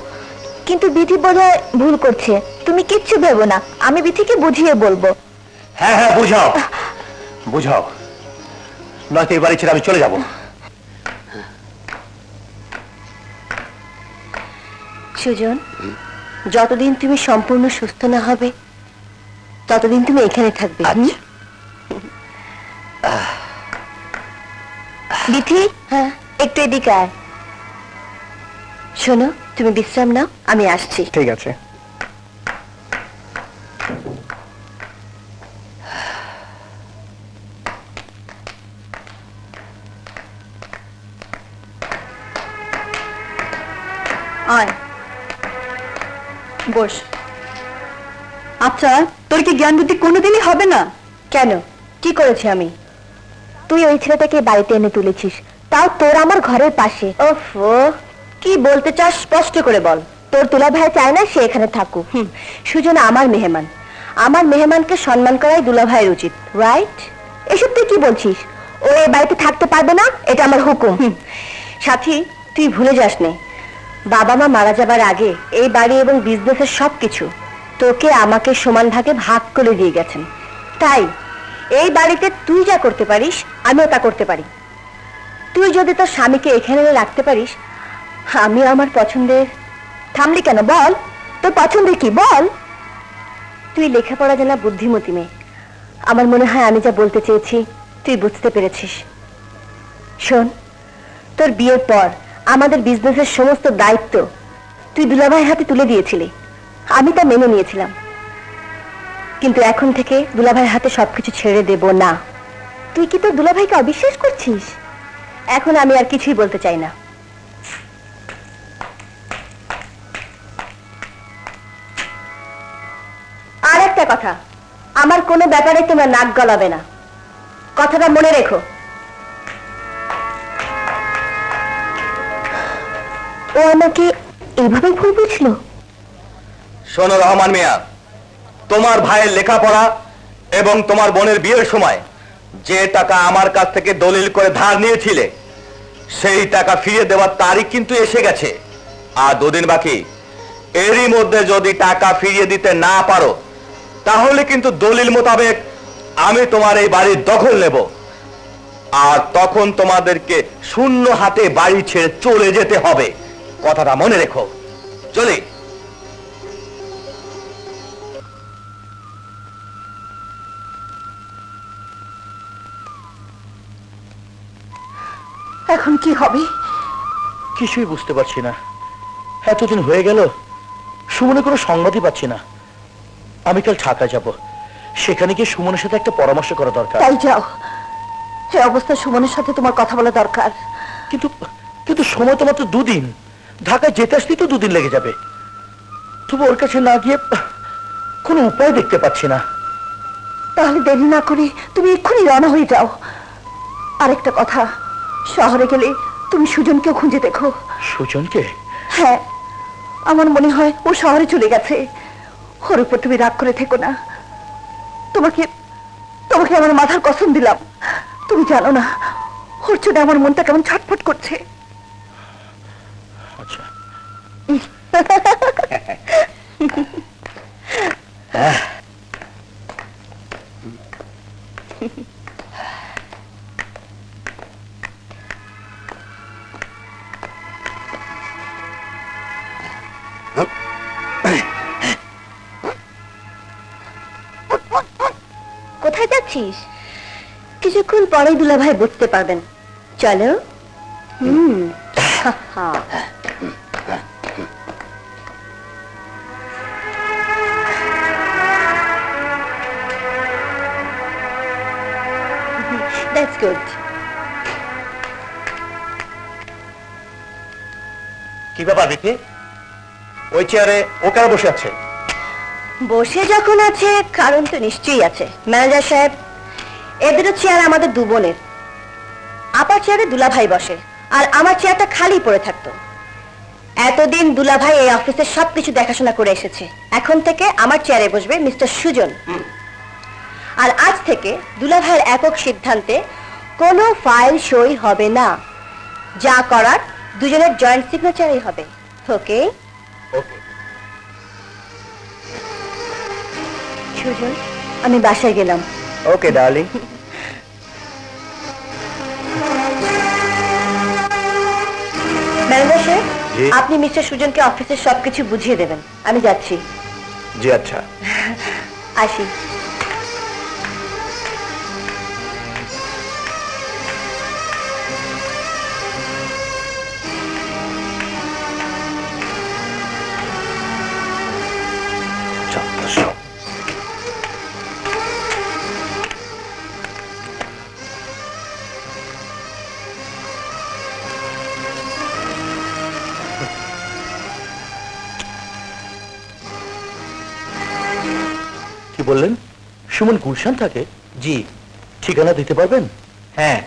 কিন্তু বিধি বোধহয় ভুল করছে। তুমি কিচ্ছু ভেবো না, আমি বিধিকে বুঝিয়ে বলবো। হ্যাঁ হ্যাঁ, বুঝাও বুঝাও, নয়তো এই বাড়ি ছেড়ে আমি চলে যাব। সুজন, যতদিন তুমি সম্পূর্ণ সুস্থ না হবে ততদিন তুমি এখানে থাকবে। হুম? বিধি, হ্যাঁ, একটু এদিকে আয়। শোনো, তুমি বিশ্রাম নাও, আমি আসছি। ঠিক আছে। আয়, বস। আচ্ছা, তোর কি জ্ঞান বুদ্ধি কোনোদিনই হবে না? কেন, কি করেছি আমি? তুই ওই ছেলেটাকে বাড়িতে এনে তুলেছিস, তাও তোর আমার ঘরের পাশে। ওফো, কি বলতে চাস স্পষ্ট করে বল। তোর দুলা ভাই চায় না সে এখানে থাকুক। সুজন আমার মেহমান, আমার মেহমানকে সম্মান করাই দুলাভাইয়ের উচিত, রাইট? এসব তুই কি বলছিস? ও এই বাড়িতে থাকতে পারবে না, এটা আমার হুকুম। সাথী, তুই ভুলে যাস নে, বাবা মা মারা যাবার আগে এই বাড়ি এবং বিজনেসের সবকিছু তোকে আমাকে সমান ভাগে ভাগ করে দিয়ে গেছেন। তাই এই বাড়িতে তুই যা করতে পারিস আমিও তা করতে পারি। তুই যদি তোর স্বামীকে এখানে এনে রাখতে পারিস, আমিও আমার পছন্দের। থামলি কেন, বল তোর পছন্দের কি, বল। তুই লেখাপড়া জানা বুদ্ধিমতী মেয়ে, আমার মনে হয় আমি যা বলতে চেয়েছি তুই বুঝতে পেরেছিস। শোন, তোর বিয়ের পর আমাদের বিজনেসের সমস্ত দায়িত্ব তুই দুলাভাইয়ের হাতে তুলে দিয়েছিলি, আমি তা মেনে নিয়েছিলাম। কিন্তু এখন থেকে দুলাভাইয়ের হাতে সবকিছু ছেড়ে দেব না। তুই কি তোর দুলাভাইকে অবিশ্বাস করছিস? এখন আমি আর কিছুই বলতে চাই না। আর একটা কথা, আমার কোনো ব্যাপারে তোমরা নাক গলাবে না, কথাটা মনে রেখো। ও আমাকে এইভাবে ভুল বুঝলো? শোনো রহমান মিয়া, তোমার ভাইয়ের লেখাপড়া এবং তোমার বোনের বিয়ের সময় যে টাকা আমার কাছ থেকে দলিল করে ধার নিয়েছিলে, সেই টাকা ফিরিয়ে দেওয়ার তারিখ কিন্তু এসে গেছে। আর 2 দিন বাকি। এরই মধ্যে যদি টাকা ফিরিয়ে দিতে না পারো, তাহলে কিন্তু দলিল মোতাবেক আমি তোমার এই বাড়ির দখল নেব, আর তখন তোমাদেরকে শূন্য হাতে বাড়ি ছেড়ে চলে যেতে হবে। কথাটা মনে রেখো। চলি। এখন কি হবে? কিছুই বুঝতে পারছি না। এতদিন হয়ে গেল, সুমনের কোনো সংবাদই পাচ্ছি না। আমি কাল ঢাকা যাব, সেখানে গিয়ে সুমনের সাথে একটা পরামর্শ করা দরকার। তাই যাও, এই অবস্থায় সুমনের সাথে তোমার কথা বলা দরকার। কিন্তু কিন্তু সময় তো মাত্র 2 দিন, ঢাকায় যেতে আসতেই তো 2 দিন লেগে যাবে। তবু ওর কাছে না গিয়ে কোনো উপায় দেখতে পাচ্ছি না। তাহলে দেরি না করে তুমি এক্ষুনি রওনা হয়ে যাও। আরেকটা কথা, শহরে গেলে তুমি সুজনকেও খুঁজে দেখো। সুজনকে? হ্যাঁ, আমার মনে হয় ও শহরে চলে গেছে। ওর উপর তুমি রাগ করে থেকো না। তোমাকে তোমাকে আমার মাথার কসম দিলাম, তুমি জানো না ওর জন্য আমার মনটা কেমন ছটফট করছে। আচ্ছা। কোথায় যাচ্ছিস? কিছুক্ষণ পরেই দুলাভাই বুঝতে পারবেন। চলো। That's good. কি ব্যাপার বিথি, ওই চেয়ারে ও কেন বসে আছে? বসে যখন আছে কারণ তো নিশ্চয়ই আছে। ম্যানেজার সাহেব, এদেরও চেয়ার আমাদের দু বোনের। আপার চেয়ারে দুলাভাই বসে, আর আমার চেয়ারটা খালি পড়ে থাকতো। এতদিন দুলাভাই এই অফিসের সবকিছু দেখাশোনা করে এসেছে। এখন থেকে আমার চেয়ারে বসবে মিস্টার সুজন। আর আজ থেকে দুলাভাইয়ের একক সিদ্ধান্তে কোনো ফাইল সই হবে না। যা করার দুজনের জয়েন্ট সিগনেচারই হবে। ওকে? ওকে। সুজন, আমি বাসায় গেলাম। ওকে ডার্লিং। ম্যানেজার সাহেব, জি? আপনি মিস্টার সুজনকে অফিসের সবকিছু বুঝিয়ে দেবেন। আমি যাচ্ছি। জি আচ্ছা। আসি। কি বললেন? সুমন গুলশান থাকে? জি। ঠিকানা দিতে পারবেন? হ্যাঁ,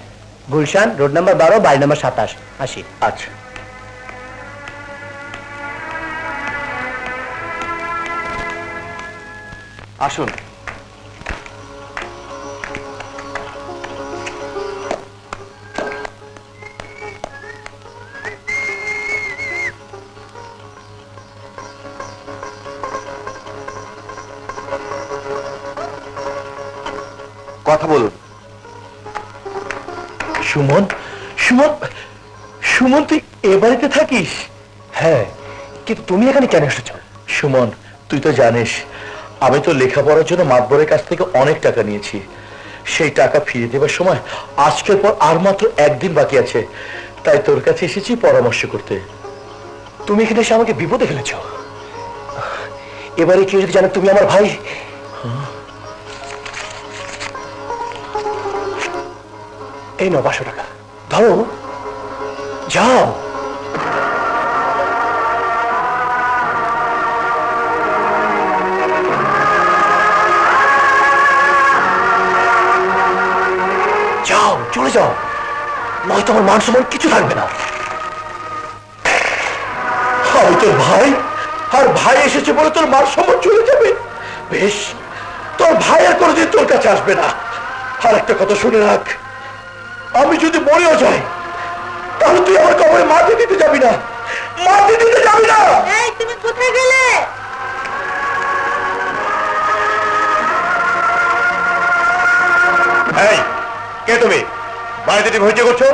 গুলশান, রোড নাম্বার 12, বাড়ি নাম্বার 27। আসি। আচ্ছা। আসুন। কথা বলুন। সুমন, সুমন, সুমন, তুই এ বাড়িতে থাকিস? হ্যাঁ, কিন্তু তুমি এখানে কেন এসেছো? সুমন, তুই তো জানিস আমি তো লেখাপড়ার জন্য মাতবরের কাছ থেকে অনেক টাকা নিয়েছি। সেই টাকা ফিরিয়ে দেবার সময় আজকের পর আর মাত্র একদিন বাকি আছে। তাই তোর কাছে এসেছি পরামর্শ করতে। তুমি এখানে এসে আমাকে বিপদে ফেলেছো। এবারে কেউ যদি জানে তুমি আমার ভাই। এই নাও 500 টাকা, ধরো, যাও। যাও, চলে যাও, নয়তো আমার মান সম্মান কিছু থাকবে না। আমি তোর ভাই, আর ভাই এসেছে বলে তোর মান সম্মান চলে যাবে? বেশ, তোর ভাই আর কোনোদিন তোর কাছে আসবে না। আর একটা কথা শুনে রাখ, আমি যদি মরেও যাই তাহলে তুই আমার কবরে মাটি দিতে যাবি না, মাটি দিতে যাবি না। এই, তুমি কোথায় গেলে? এই, কে তুমি? বাড়িতে তুমি হইচে করছো?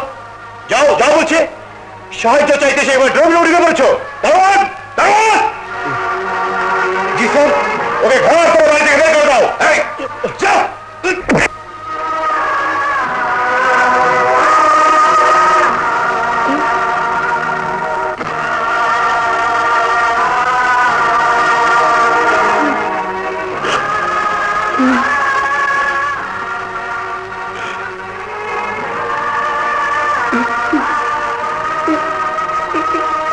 যাও, যাও বলছে। সাহায্য চাইতে সে এবার ড্রোন উড়িয়ে পড়ছো। দারোয়ান, দারোয়ান! জি স্যার। ওকে ঘর করে বাড়ি থেকে বের করে দাও। এই, যাও।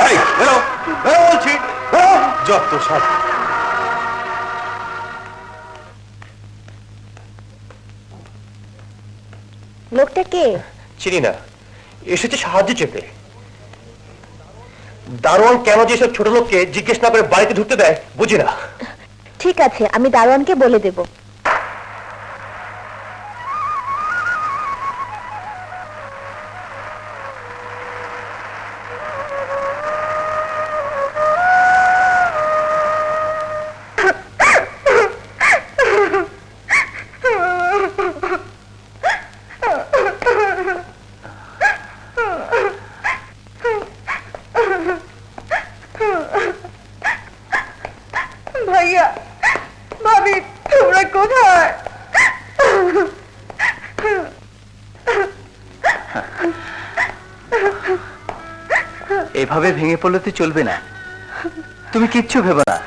এই, বেরো, বেরো বলছি, বেরো। যত সব। লোকটা কে? চিনি না, এসেছে সাহায্য চেপে। দারোয়ান কেন যে সব ছোট লোককে জিজ্ঞেস না করে বাড়িতে ঢুকতে দেয় বুঝি না। ঠিক আছে, আমি দারোয়ানকে বলে দেব। ভাইয়া, ভাবি, তোমরা এভাবে ভেঙে পড়লে তো চলবে না। তুমি কিচ্ছু ভেবো না,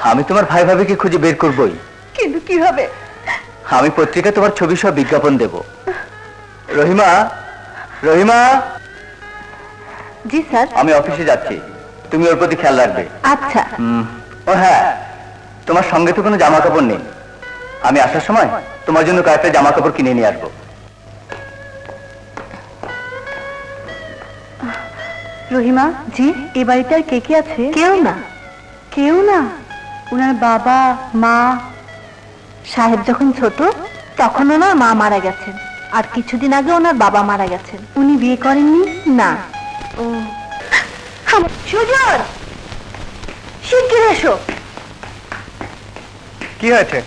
আমি তোমার ভাই ভাবিকে খুঁজে বের করবই। কিন্তু কিভাবে? আমি পত্রিকা তোমার ছবি সহ বিজ্ঞাপন দেব। রহিমা, রহিমা, জি স্যার। আমি অফিসে যাচ্ছি, তুমি ওর প্রতি খেয়াল রাখবে। আচ্ছা। ও হ্যাঁ, তোমার সঙ্গে তো কোনো জামা কাপড় নেই। আমি আসার সময় তোমার জন্য কয়েকটা জামা কাপড় কিনে নিয়ে আসবো। রহিমা, জি, এ বাড়িতে আর কে কে আছে? কেউ না। কেউ না? ওনার বাবা মা? সাহেব যখন ছোট তখন ওনার মা মারা গেছেন, আর কিছুদিন আগে ওনার বাবা মারা গেছেন। উনি বিয়ে করেননি? না। ও সুজন, শিগগির এসো। কি হয়েছে?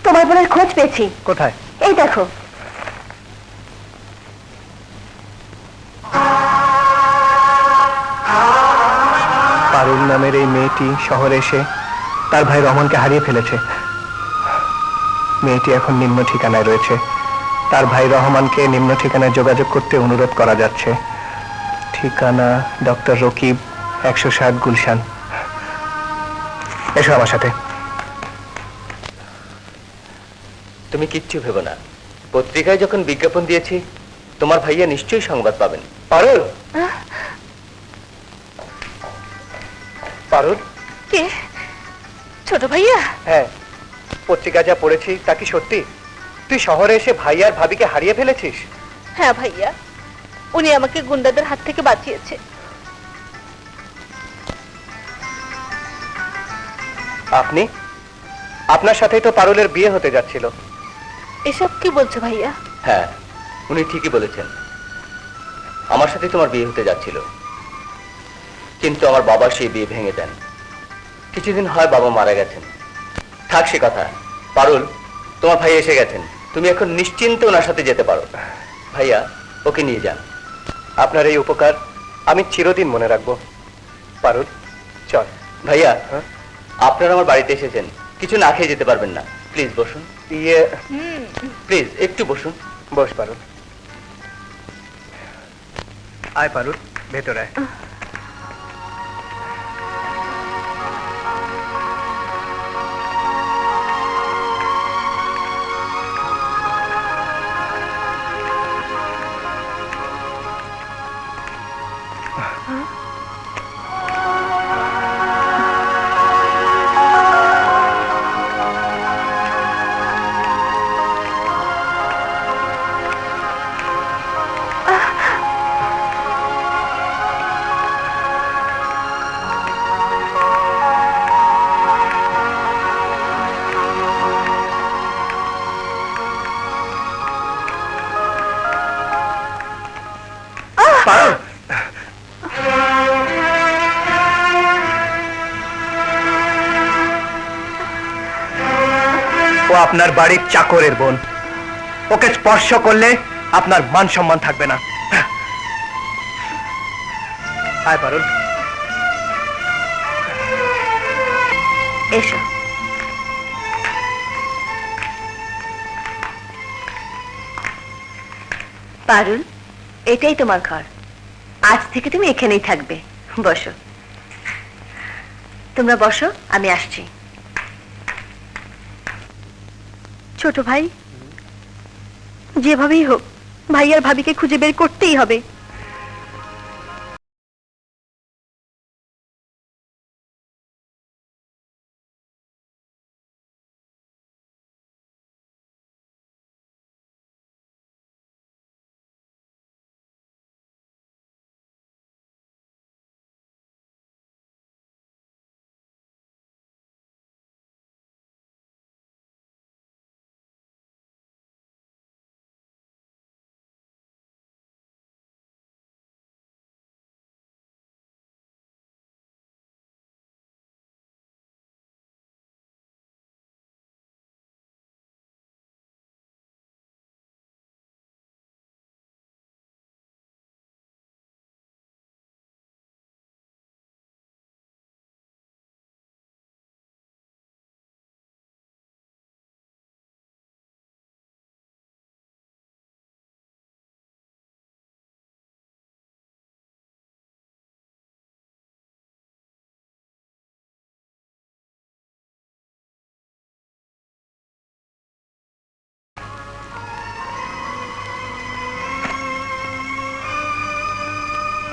তোমার বোনের খোঁজ পেয়েছি। কোথায়? এই দেখো। পারুল নামের এই মেয়েটি শহরে এসে তার ভাই রহমানকে হারিয়ে ফেলেছে। মেয়েটি এখন নিম্ন ঠিকানায় রয়েছে। তার ভাই রহমানকে নিম্ন ঠিকানায় যোগাযোগ করতে অনুরোধ করা যাচ্ছে। ঠিকানা ডক্টর রকিব, 107 গুলশান। এসো আমার সাথে। তুমি কিচ্ছু ভেবো না, পত্রিকায় যখন বিজ্ঞাপন দিয়েছি তোমার ভাইয়া নিশ্চয়ই সংবাদ পাবেন। পারুল, পারুল। কে? ছোট ভাইয়া? হ্যাঁ, পত্রিকা যা পড়েছি তা কি সত্যি? তুই শহরে এসে ভাই আর ভাবিকে হারিয়ে ফেলেছিস? হ্যাঁ ভাইয়া, উনি আমাকে গুন্ডাদের হাত থেকে বাঁচিয়েছে। আপনি? আপনার সাথেই তো পারুলের বিয়ে হতে যাচ্ছিল। এসব কি বলছো ভাইয়া? হ্যাঁ, উনি ঠিকই বলেছেন, আমার সাথে তোমার বিয়ে হতে যাচ্ছিল, কিন্তু আমার বাবা সেই বিয়ে ভেঙে দেন। কিছুদিন হয় বাবা মারা গেছেন। থাক সে কথা। পারুল, তোমার ভাই এসে গেছেন, তুমি এখন নিশ্চিন্তে ওনার সাথে যেতে পারো। ভাইয়া, ওকে নিয়ে যান। আপনার এই উপকার আমি চিরদিন মনে রাখবো। পারুল, চল। ভাইয়া, হ্যাঁ? আপনারা আমার বাড়িতে এসেছেন, কিছু না খেয়ে যেতে পারবেন না। প্লিজ বসুন। ইয়ে, প্লিজ একটু বসুন। বস পারুল। আয় পারুল, ভেতরে আয়। পারুল, ও আপনার বাড়ির চাকরের বোন। ওকে স্পর্শ করলে আপনার মান সম্মান থাকবে না। আয় পারুল। এসো। পারুল, এটাই তোমার ঘর। আজ থেকে তুমি এখানেই থাকবে। বসো। তোমরা বসো, আমি আসছি। ছোট ভাই, যেভাবেই হোক ভাই আর ভাবিকে খুঁজে বের করতেই হবে।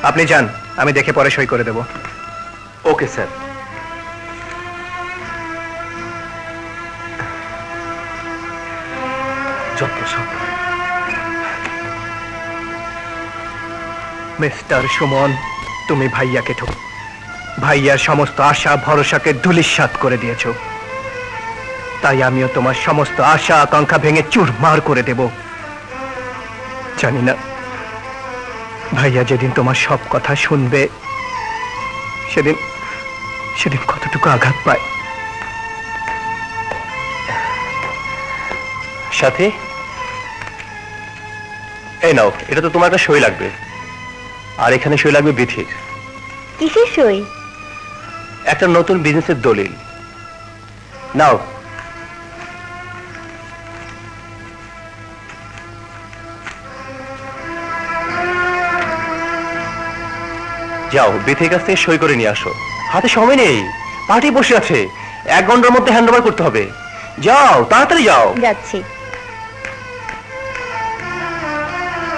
আপনি যান, আমি দেখে পরে সই করে দেব। Okay sir. যত সব মিস্টার সুমন, তুমি ভাইয়াকে ভাইয়ার সমস্ত আশা ভরসাকে ধূলিসাৎ করে দিয়েছো। তাই আমিও তোমার সমস্ত আশা আকাঙ্ক্ষা ভেঙে চুরমার করে দেব। জানি না ভাইয়া যেদিন তোমার সব কথা শুনবে সেদিন সেদিন কতটুকু আঘাত পায়। সাথী, এই নাও, এটা তো তোমার একটা সই লাগবে, আর এখানে সই লাগবে বিথির। কিসের সই? একটা নতুন বিজনেসের দলিল। নাও। যাও, বিথির কাছ থেকে সই করে নিয়ে আসো। হাতে সময় নেই, পার্টি বসে আছে, 1 ঘন্টার মধ্যে হ্যান্ড ওভার করতে হবে। যাও, তাড়াতাড়ি যাও। যাচ্ছি।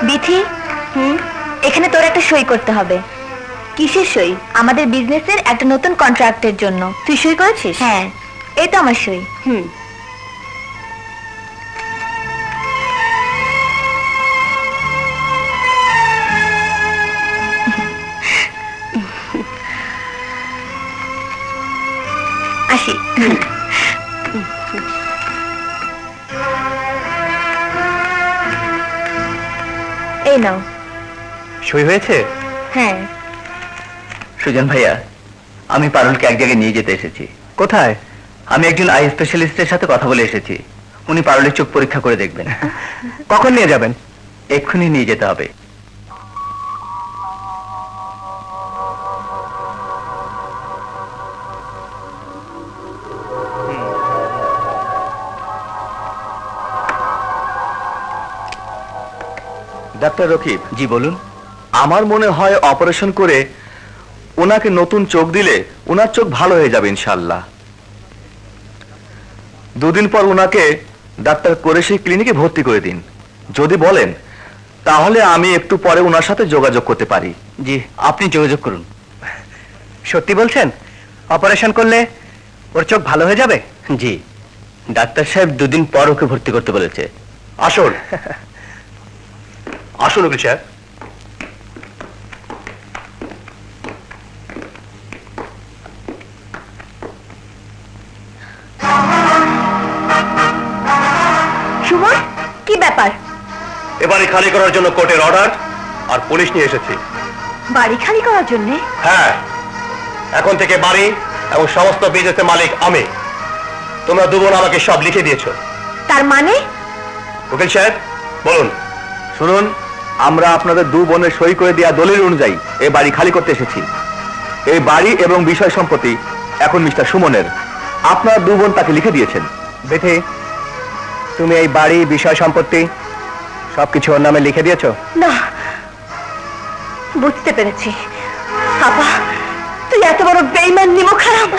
বিথি, এখানে তোর একটা সই করতে হবে। কিসের সই? আমাদের বিজনেসের একটা নতুন কন্ট্রাক্টের জন্য। তুই সই করেছিস? হ্যাঁ, এই তো আমার সই। আসি। এই নাও। সই হয়েছে? হ্যাঁ। সুজন ভাইয়া, আমি পারুলকে এক জায়গায় নিয়ে যেতে এসেছি। কোথায়? আমি একজন আই স্পেশালিস্টের সাথে কথা বলে এসেছি। উনি পারুলের চোখ পরীক্ষা করে দেখবেন। কখন নিয়ে যাবেন? এক্ষুনি নিয়ে যেতে হবে। ডাক্তার রকিব। জি বলুন। আমার মনে হয় অপারেশন করে ওনাকে নতুন চোখ দিলে ওনার চোখ ভালো হয়ে যাবে ইনশাআল্লাহ। 2 দিন পর ওনাকে ডাক্তার কোরেশি ক্লিনিকে ভর্তি করে দিন। যদি বলেন তাহলে আমি একটু পরে ওনার সাথে যোগাযোগ করতে পারি। জি, আপনি যোগাযোগ করুন। সত্যি বলছেন? অপারেশন করলে ওর চোখ ভালো হয়ে যাবে? জি, ডাক্তার সাহেব 2 দিন পর ওকে ভর্তি করতে বলেছে। আসুন। আসুন উকিল সাহেব। সুমন, কি ব্যাপার? এবারে খালি করার জন্য কোর্টের অর্ডার আর পুলিশ নিয়ে এসেছি। বাড়ি খালি করার জন্য? হ্যাঁ, এখন থেকে বাড়ি এবং সমস্ত বিজনেসের মালিক আমি। তোমরা 2 বোন আমাকে সব লিখে দিয়েছো। তার মানে? উকিল সাহেব বলুন। শুনুন, আমরা আপনাদের 2 বোনের সই করে দেওয়া দলিল অনুযায়ী এই বাড়ি খালি করতে এসেছি। এই বাড়ি এবং বিষয় সম্পত্তি এখন মিস্টার সুমনের। আপনার 2 বোন তাকে লিখে দিয়েছেন। বিথি, তুমি এই বাড়ি বিষয় সম্পত্তি সবকিছু ওর নামে লিখে দিয়েছো? না, বুঝতে পেরেছি। আপা, তুই এত বড় বেঈমান নিমকহারাম।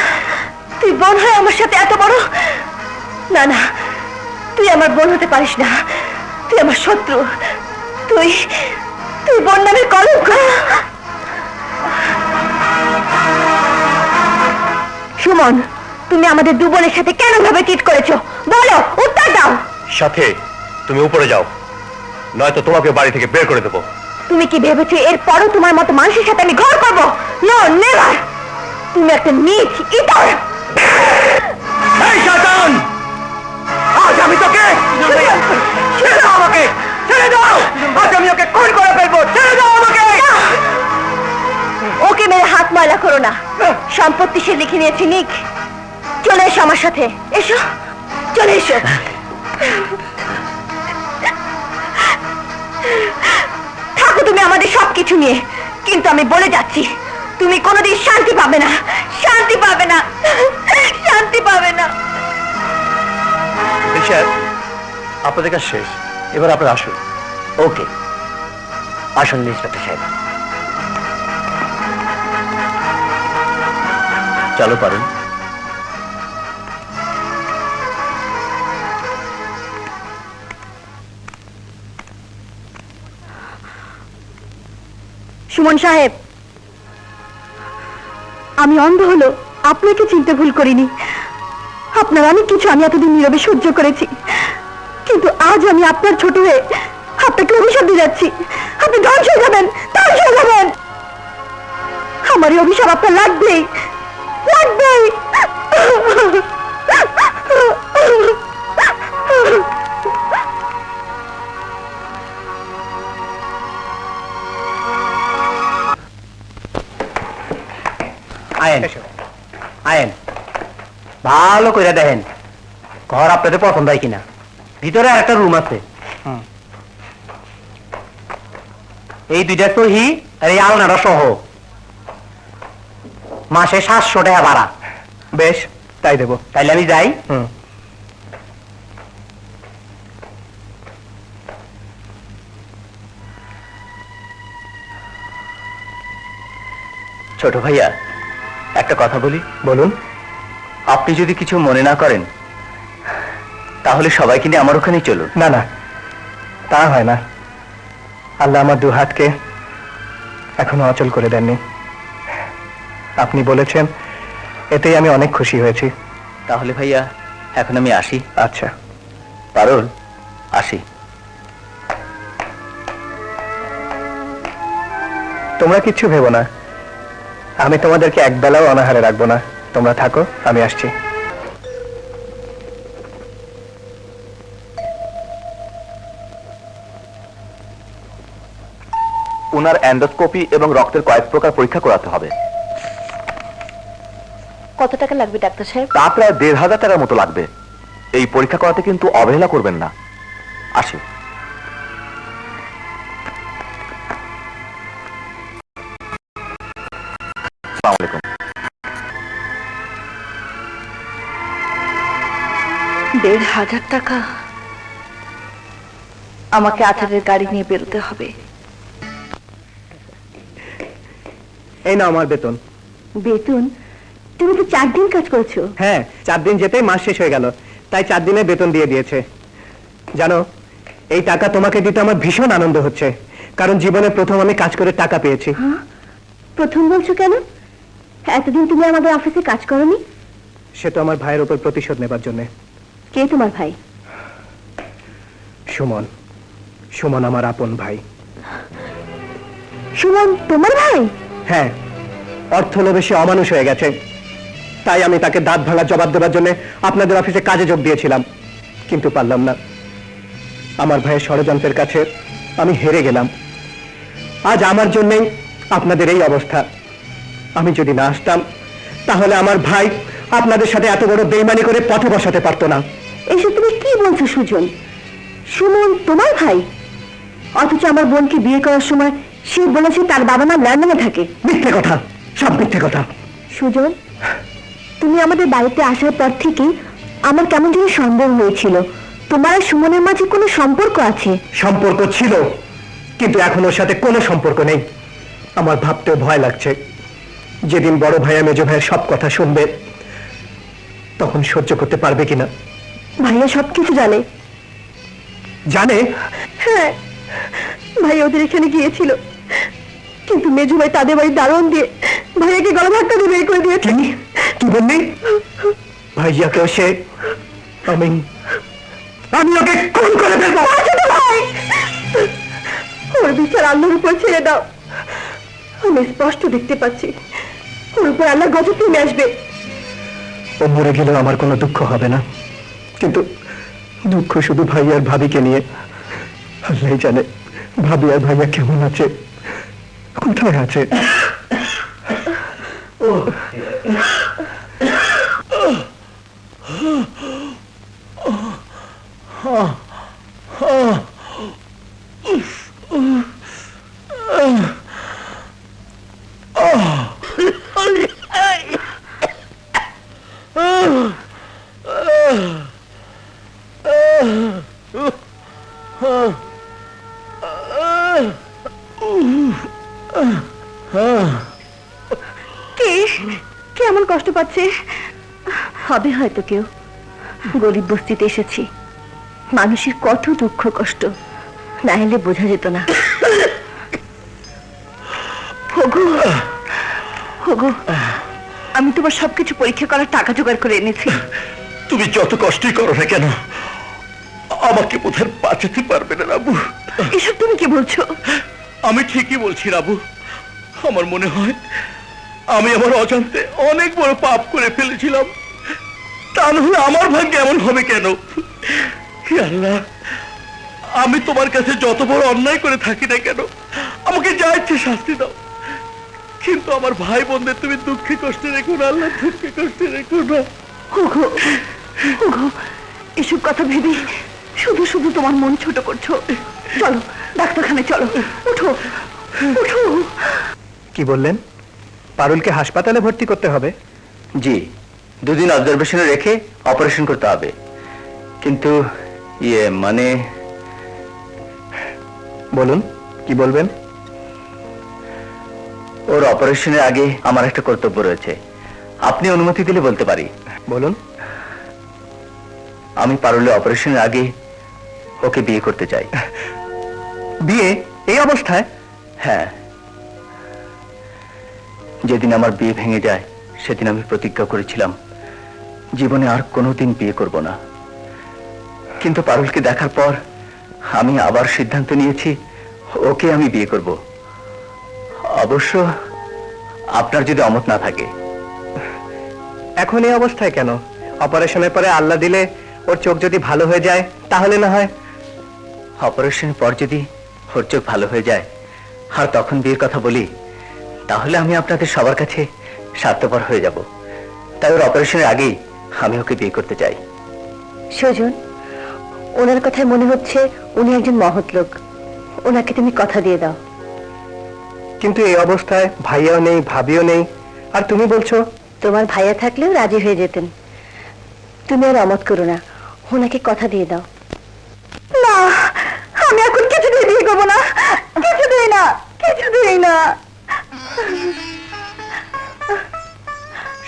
তুই বোন হয়ে আমার সাথে এত বড়। না না, তুই আমার বোন হতে পারিস না। তুই আমার শত্রু। তুই তুই বোন নামের কলঙ্ক। সুমন, তুমি আমাদের 2 বোনের সাথে কেন ভাবে চিট করেছো? বলো, উত্তর দাও। সাথে তুমি উপরে যাও, নয়তো তোমাকে বাড়ি থেকে বের করে দেবো। তুমি কি ভেবেছো এরপরও তোমার মতো মানুষের সাথে আমি ঘর করবো? No, never. তুমি একটা নীচ ইতর। এই শয়তান! আজ আমি তোকে ছেড়ে দাও, আমাকে ছেড়ে দাও। আজ আমি ওকে খুন করে ফেলবো। ছেড়ে দাও আমাকে। ওকে মেরে হাত ময়লা করো না। সম্পত্তি সে লিখে নিয়েছে নিক। চলে এসো আমার সাথে। এসো, চলে এসো। থাকো তুমি আমাদের সবকিছু নিয়ে, কিন্তু আমি বলে যাচ্ছি তুমি কোনোদিন শান্তি পাবে না। শান্তি পাবে না। শান্তি পাবে না। স্যার, আপনাদের কাজ শেষ, এবার আপনারা আসুন। ওকে, আসুন ইন্সপেক্টর সাহেব। চলো পারুন। সুমন, সুমন সাহেব, আমি অন্ধ হলো আপনাকে চিনতে ভুল করিনি। আপনার অনেক কিছু আমি এতদিন নীরবে সহ্য করেছি, কিন্তু আজ আমি আপনার ছোট হয়ে আপনাকে অভিশাপ দিয়ে যাচ্ছি। আপনি ধ্বংস হয়ে যাবেন, ধ্বংস হয়ে যাবেন। আমার এই অভিশাপ আপনার লাগবেই, লাগবেই। আয়েন আয়েন, ভালো করে দেখেন ঘর আপনাদের পছন্দ হয় কিনা। ভিতরে একটা রুম আছে, এই দুইটা সহি আর এই আলনাটা সহ মাসে 700 টাকা ভাড়া। বেশ, তাই দেবো। তাইলে আমি যাই। ছোট ভাইয়া, একটা কথা বলি। বলুন। আপনি যদি কিছু মনে না করেন তাহলে সবাইকে নিয়ে আমার ওখানেই চলুন। না না, তা হয় না। আল্লাহ আমার দু হাতকে এখনো অচল করে দেননি। আপনি বলেছেন, এতেই আমি অনেক খুশি হয়েছি। তাহলে ভাইয়া এখন আমি আসি। আচ্ছা পারুল, আসি। তোমরা কিচ্ছু ভেবো না, আমি তোমাদেরকে একবেলাও অনাহারে রাখবো না। তোমরা থাকো, আমি আসছি। ওনার এন্ডোস্কোপি এবং রক্তের কয়েক প্রকার পরীক্ষা করাতে হবে। কত টাকা লাগবে ডাক্তার সাহেব? তা প্রায় 1500 টাকার মতো লাগবে। এই পরীক্ষা করাতে কিন্তু অবহেলা করবেন না। আসি। আসসালামু আলাইকুম। 1500 টাকা? আমাকে আচারের গাড়ি নিয়ে বেরোতে হবে। এই না আমার বেতন। বেতন? তুমি তো 4 দিন কাজ করেছো। হ্যাঁ, 4 দিন যেতেই মাস শেষ হয়ে গেল, তাই 4 দিনে বেতন দিয়ে দিয়েছে। জানো, এই টাকা তোমাকে দিতে আমার ভীষণ আনন্দ হচ্ছে, কারণ জীবনে প্রথম আমি কাজ করে টাকা পেয়েছি। হ্যাঁ, প্রথম বলছো কেন? এতদিন তুমি আমাদের অফিসে কাজ করোনি? সে তো আমার ভাইয়ের উপর প্রতিশোধ নেবার জন্য। কে তোমার ভাই? সুমন। সুমন আমার আপন ভাই। সুমন তোমার ভাই? হ্যাঁ, অর্থ লোভে সে অমানুষ হয়ে গেছে, তাই আমি তাকে দাঁত ভাঙা জবাব দেওয়ার জন্য আপনাদের অফিসে কাজে যোগ দিয়েছিলাম, কিন্তু পারলাম না। আমার ভাইয়ের ষড়যন্ত্রের কাছে আমি হেরে গেলাম। আজ আমার জন্যই আপনাদের এই অবস্থা। আমি যদি না আসতাম তাহলে আমার ভাই আপনাদের সাথে এত বড় বেইমানি করে পথে বসাতে পারতো না। এসব তুমি কি বলছো সুজন? সুমন তোমার ভাই? অথচ আমার বোনকে বিয়ে করার সময় সে বলেছে তার বাবা মা লন্ডনে থাকে। মিথ্যে কথা, সব মিথ্যে কথা। সুজন, তুমি আমাদের বাড়িতে আসার পর থেকেই আমার কেমন যেন সন্দেহ হয়েছিল তোমার আর সুমনের মাঝে কোনো সম্পর্ক আছে। সম্পর্ক ছিল, কিন্তু এখন ওর সাথে কোনো সম্পর্ক নেই। আমার ভাবতেও ভয় লাগছে, যেদিন বড় ভাইয়া মেজ ভাইয়ের সব কথা শুনবে তখন সহ্য করতে পারবে কিনা। ভাইয়া সবকিছু জানে। জানে? হ্যাঁ, ভাই ওদের এখানে গিয়েছিল, কিন্তু মেজু ভাই তাদের বাড়ি দারোয়ান দিয়ে ভাইয়াকে গলা ধাক্কা দিয়ে বের করে দিয়েছে। কি বললি? ভাইয়াকেও সে আমি ওকে খুন করে ফেলবো। ভাই, ওর বিচার আল্লাহর উপর ছেড়ে দাও। আমি স্পষ্ট দেখতে পাচ্ছি ওর উপর আল্লাহ গজব নেমে আসবে। ও মরে গেলেও আমার কোনো দুঃখ হবে না, কিন্তু দুঃখ শুধু ভাই আর ভাবিকে নিয়ে। আল্লাহ জানে ভাবি আর ভাইয়া কেমন আছে, কোথায় আছে। কেমন কষ্ট পাচ্ছে হবে হয়তো কেউ। গরিব বস্তিতে এসেছি, মানুষের কত দুঃখ কষ্ট না হলে বোঝা যেত না। ওগো, আমি তোমার সবকিছু পরীক্ষা করার টাকা জোগাড় করে এনেছি। তুমি যত কষ্টই করো না কেন, আমাকে বোধহয় বাঁচাতে পারবে না রাবু। এসব তুমি কি বলছো? আমি ঠিকই বলছি রাবু। আমার মনে হয় আমি আমার অজান্তে অনেক বড় পাপ করে ফেলেছিলাম। তা নাহলে আমার ভাগ্যে এমন হবে কেন? হে আল্লাহ, আমি তোমার কাছে যত বড় অন্যায় করে থাকি না কেন, আমাকে যা ইচ্ছে শাস্তি দাও, কিন্তু আমার ভাই বোনদের তুমি দুঃখে কষ্টে রেখো না আল্লাহ, দুঃখে কষ্টে রেখো না। ওগো, ওগো, এসব কথা ভেবে শুধু শুধু তোমার মন ছোট করছো। চলো ডাক্তারখানায়, চলো, উঠো উঠো। কি বললেন? পারুলকে হাসপাতালে ভর্তি করতে হবে? জি, 2 দিন অবজারভেশনে রেখে অপারেশন করতে হবে। কিন্তু মানে বলুন, কি বলবেন? ওর অপারেশনের আগে আমার একটা কর্তব্য রয়েছে, আপনি অনুমতি দিলে বলতে পারি। বলুন। আমি পারুলের অপারেশনের আগে ওকে বিয়ে করতে চাই। বিয়ে এই অবস্থায়? হ্যাঁ, যেদিন আমার বিয়ে ভেঙে যায় সেদিন আমি প্রতিজ্ঞা করেছিলাম জীবনে আর কোনোদিন বিয়ে করব না। কিন্তু পারুলকে দেখার পর আমি আবার সিদ্ধান্ত নিয়েছি ওকে আমি বিয়ে করব। অবশ্য আপনার যদি অমত না থাকে। এখন এই অবস্থায় কেন? অপারেশনের পরে আল্লাহ দিলে ওর চোখ যদি ভালো হয়ে যায় তাহলে না হয়। অপারেশনের পর যদি ওর চোখ ভালো হয়ে যায় আর তখন বিয়ের কথা বলি, তাহলে আমি আপনাদের সবার কাছে স্বার্থপর হয়ে যাব। তাই ওর অপারেশনের আগেই আমি ওকে বিয়ে করতে চাই। সুজন, ওনার কথায় মনে হচ্ছে উনি একজন মহৎ লোক। ওনাকে তুমি কথা দিয়ে দাও। কিন্তু এই অবস্থায় ভাইয়াও নেই, ভাবিও নেই, আর তুমি বলছো? তোমার ভাইয়া থাকলেও রাজি হয়ে যেতেন। তুমি আর অমত করো না, ওনাকে কথা দিয়ে দাও। না, আমি এখন কিছুতেই বিয়ে করবো না, কিছুতেই না, কিছুতেই না।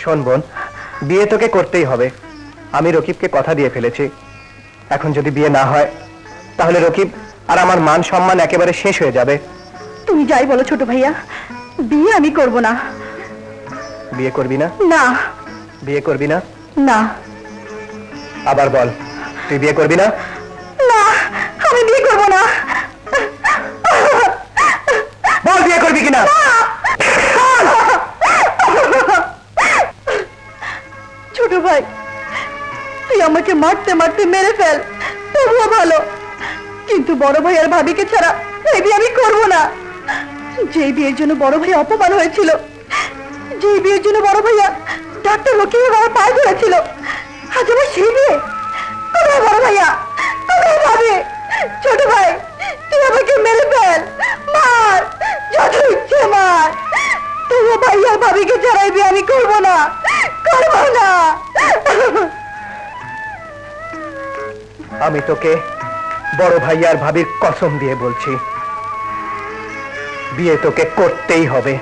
শোন বোন, বিয়ে তোকে করতেই হবে। আমি রকিবকে কথা দিয়ে ফেলেছি। এখন যদি বিয়ে না হয় তাহলে রকিব আর আমার মান সম্মান একেবারে শেষ হয়ে যাবে। তুমি যাই বলো ছোট ভাইয়া, বিয়ে আমি করব না। বিয়ে করবি না? না। বিয়ে করবি না? না। আবার বল, তুই বিয়ে করবি না? না, আমি বিয়ে করব না। বল বিয়ে করবি কিনা? ছোট ভাই, তুই আমাকে মারতে মারতে মেরে ফেল, তবুও ভালো। কিন্তু বড় ভাই আর ভাবিকে ছাড়া এই বিয়ে আমি করব না। যে বিয়ের জন্য বড় ভাই অপমান হয়েছিল, যে বিয়ের জন্য বড় ভাইয়া ডাক্তার রকিবের বাবা পায়ে ধরেছিল, আজ আমার সেই বিয়ে। কোথায় বড় ভাইয়া, কোথায় ভাবি? ছোট ভাই, তুই আমাকে মেরে ফেল, মার, যত ইচ্ছে মার, তবুও ভাই আর ভাবিকে ছাড়া এই বিয়ে আমি করব না, করব না। আমি তোকে বড় ভাই আর ভাবির কসম দিয়ে বলছি, বিয়ে তোকে করতেই হবে।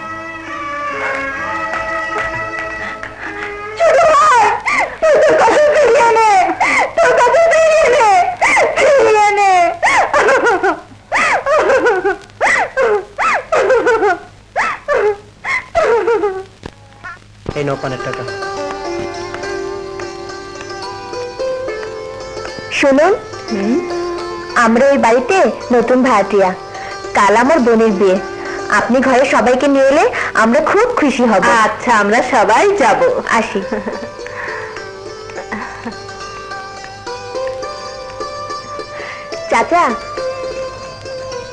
ছোট ভাই, তুই তোর কথা ফিরিয়ে নে, তোর কথা ফিরিয়ে নে, ফিরিয়ে নে। এই নৌকানের টাকা। শুনুন, আমরা এই বাড়িতে নতুন ভাড়াটিয়া। কাল আমার বোনের বিয়ে। আপনি ঘরে সবাইকে নিয়ে এলে আমরা খুব খুশি হব। আচ্ছা, আমরা সবাই যাব। আসি। চাচা,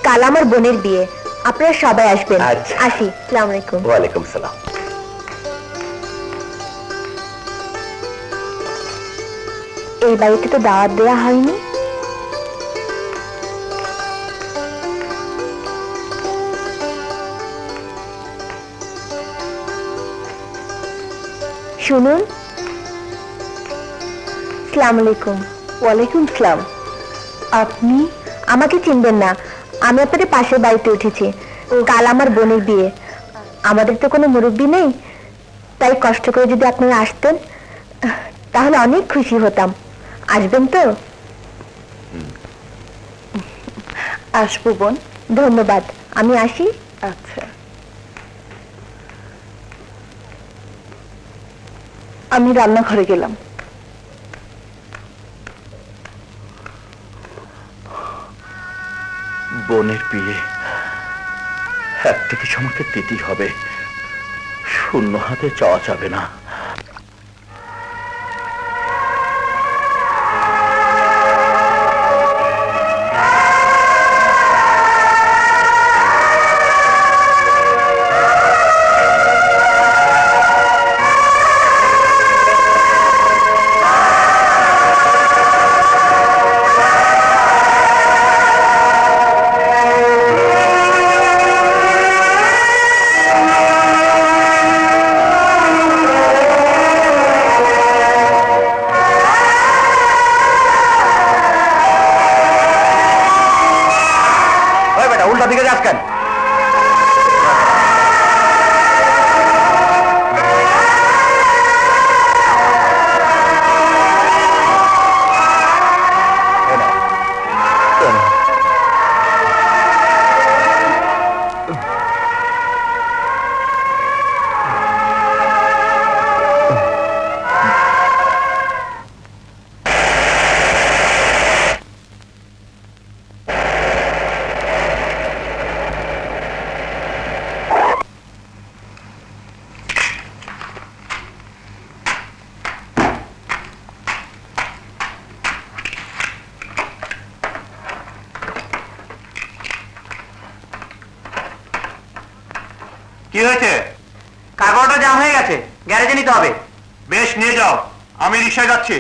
কাল আমার বোনের বিয়ে, আপনারা সবাই আসবেন। আচ্ছা। আসি। আসসালামু আলাইকুম। ওয়ালাইকুম সালাম। এই বাড়িতে তো দাওয়াত দেওয়া হয়নি। শুনুন। আসসালামু আলাইকুম। ওয়ালাইকুম সালাম। আপনি আমাকে চিনবেন না, আমি আপনাদের পাশের বাড়িতে উঠেছি। কাল আমার বোনের বিয়ে, আমাদের তো কোনো মুরব্বি নেই, তাই কষ্ট করে যদি আপনারা আসতেন তাহলে অনেক খুশি হতাম। আসবেন তো? আসবো বোন। ধন্যবাদ, আমি আসি। আচ্ছা। আমি রান্নাঘরে গেলাম। বোনের বিয়ে, একটা কিছু আমাকে দিতেই হবে, শূন্য হাতে চাওয়া যাবে না। উল্টা দিকে যাস কেন? কি হয়েছে? কাগজটা জাম হয়ে গেছে, গ্যারেজে নিতে হবে। বেশ, নিয়ে যাও, আমি রিকশায় যাচ্ছি।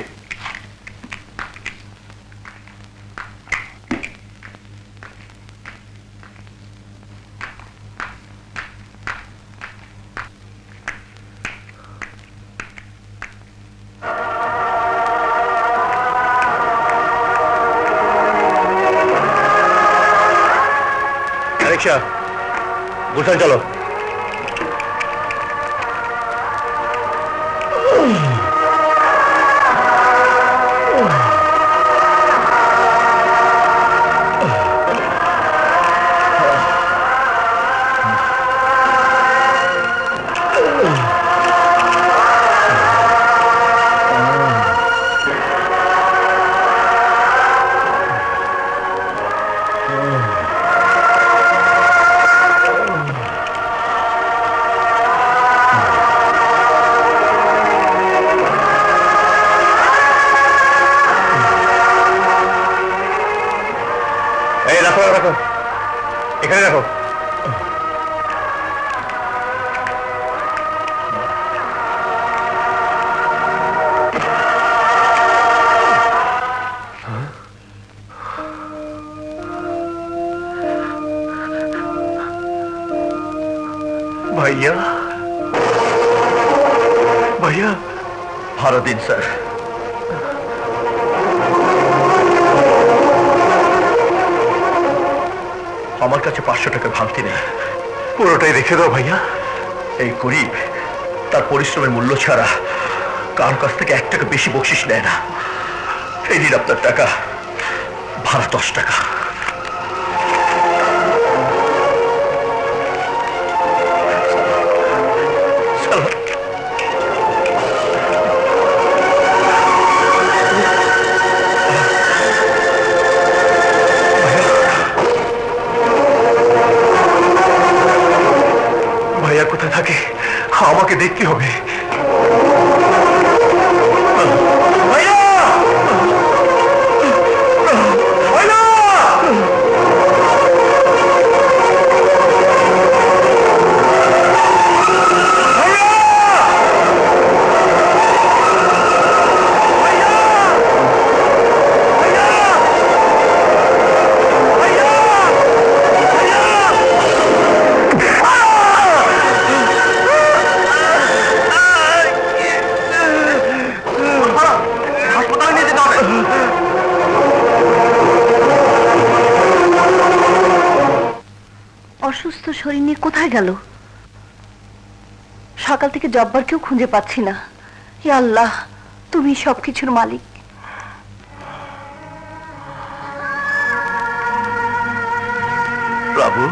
রিকশা, গুলশান চলো। রাখো রাখো, এখানে রাখো। ভাইয়া, ভাইয়া, ভালো দিন স্যার। আমার কাছে 500 টাকা ভাঙতি নেই, পুরোটাই রেখে দাও ভাইয়া। এই গরিব তার পরিশ্রমের মূল্য ছাড়া কার কাছ থেকে 1 টাকা বেশি বকশিশ নেয় না। এই দিন আপনার টাকা, ভাড়া 10 টাকা। ভাইয়া কোথায় থাকে আমাকে দেখতে হবে। ভাইয়া, ভাইয়া, অসুস্থ শরীর নিয়ে কোথায় গেল? সকাল থেকে জব্বারকেও খুঁজে পাচ্ছি না। ইয়া আল্লাহ, তুমি সবকিছুর মালিক। প্রভু,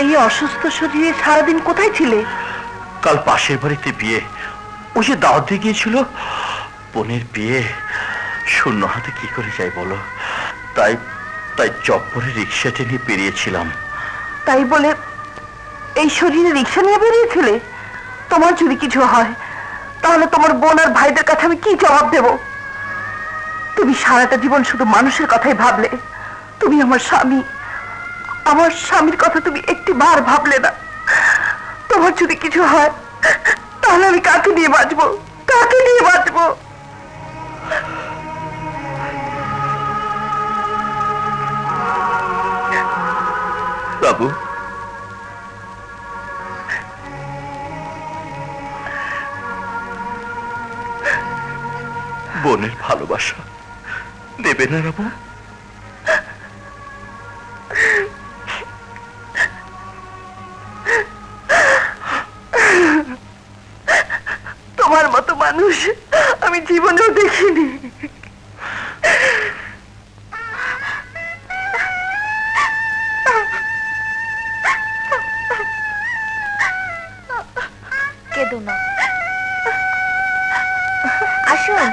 এই অসুস্থ শরীরে সারাদিন কোথায় ছিলে? কাল পাশের বাড়িতে বিয়ে, ওই যে দাওয়াত দিয়ে গিয়েছিল, বোনের বিয়ে, শূন্য হাতে কি করে যাই বলো? তাই তাই চপ্পরে রিক্সাতে নিয়ে বেরিয়েছিলাম। তাই বলে এই শরীরে রিক্সা নিয়ে বেরিয়েছিলে? তোমার যদি কিছু হয় তাহলে তোমার বোন আর ভাইদের কাছে আমি কি জবাব দেব? তুমি সারাটা জীবন শুধু মানুষের কথাই ভাবলে। তুমি আমার স্বামী, আমার স্বামীর কথা তুমি একটি বার ভাবলে না। তোমার যদি কিছু হয় তাহলে আমি কাকে নিয়ে বাঁচবো? কাকে নিয়ে বাঁচবো? বাবু, বোনের ভালোবাসা দেবে না বাবু? তোমার মতো মানুষ আমি জীবনেও দেখিনি। কেঁদো না, আসুন।